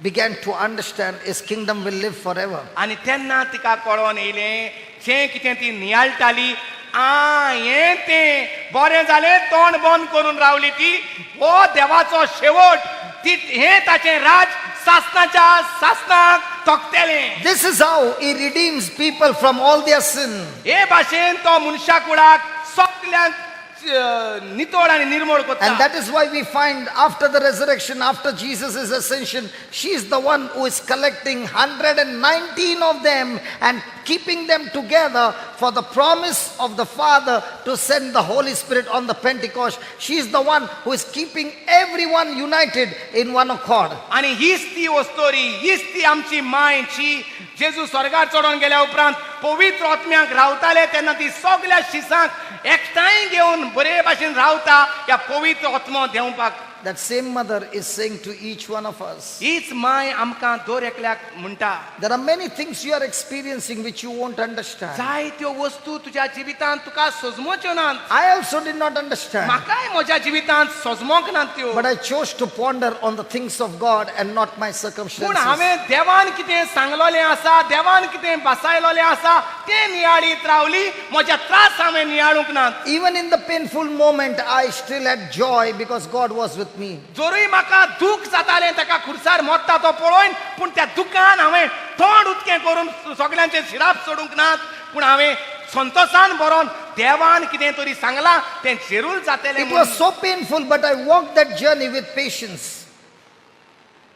began to understand his kingdom will live forever. आनी तेन्ना तिका कळोन येयलें जें कितें ती नियाळटाली, हें तें बरें जालें, तोंड बंद करून रावली ती, हो देवाचो शेवट, ती हें ताचें राज सासनाच्या सासनाक तोखतेलें. This is how he redeems people from all their sin. हे भाशेन तो मनशा कुळाक सगळ्यांक नितोड आनी निर्मूळ And करता. that is why we find after the resurrection, after Jesus' ascension, she is the one who is collecting 119 of them and keeping them together for the promise of the Father to send the Holy Spirit on the Pentecost. She is the one who is keeping everyone united in one accord. आणि हीच ती वस्तोरी, हीच ती आमची मायची. जेजू स्वर्गार चडोन गेल्या उपरांत पवित्र आत्म्याक रावताले तेन्ना ती सगळ्या शिसांक एकठांय घेवन बरे भाशेन रावता ह्या पवित्र आत्मो देंवपाक. That same mother is saying to each one of us, हीच माय आमकां दर एकल्याक म्हणटा, there are many things you are experiencing which you won't understand. जाय त्यो वस्तू तुज्या जिवितांत तुका सजमोच्यो नात. I also did not understand. म्हाकाय म्हज्या जिवितांत सजमोंक नात त्यो. But I chose to ponder on the things of God and not my पूण circumstances. हांवें देवान कितें सांगलोलें आसा, देवान कितें बसायलोलें आसा तें नियाळीत रावली. म्हज्या त्रास हांवें नियाळूंक नात. Even in the painful moment, I still had joy because God was with me. जोरूय म्हाका दूख जातालें ताका खुर्सार मोडटा तो पळोवन, पूण त्या दुखान हांवें तोंड उदकें करून सगळ्यांचें शिराप सोडूंक नात, पूण हांवें संतोशान बरोवन देवान कितें तरी सांगलां तें जरूर जातलें It म्हणून. was so painful, but I walked that journey with patience.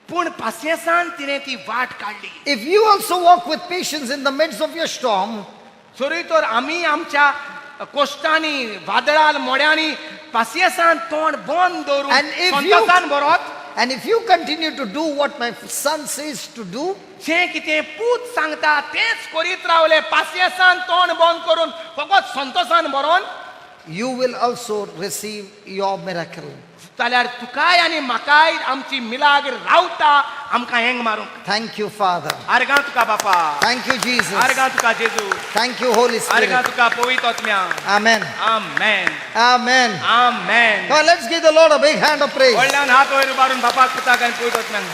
पूण पासियेंसान तिणें ती वाट काडली. If you also walk with patience in the midst of your storm, जोरूय तर आमी आमच्या कोश्टांनी वादळान मोड्यांनी पासियेंसान तोंड बंद दवरून And if you- संतोशान Barot, and if you continue to do what my son says to do, जें कितें पूत सांगता तेंच करीत रावले, पासियेंसान तोंड बंद करून फकत संतोशान बरोवन, you will also receive your miracle. जाल्यार तुकाय आनी म्हाकाय आमची मिलाग रावता आमकां हेंग मारूंक. Thank you, Father. आर्गां तुका बापा, Thank you, Jesus. आर्गां तुका जेजू, Thank you, Holy आर्गां Spirit. तुका पवित्र आत्म्या. Amen. Amen, Amen. Amen. Come on, let's give the Lord a big hand of praise. व्हडल्यान हात वयर मारून बापाक पुताक आनी पवित्र आत्म्यांक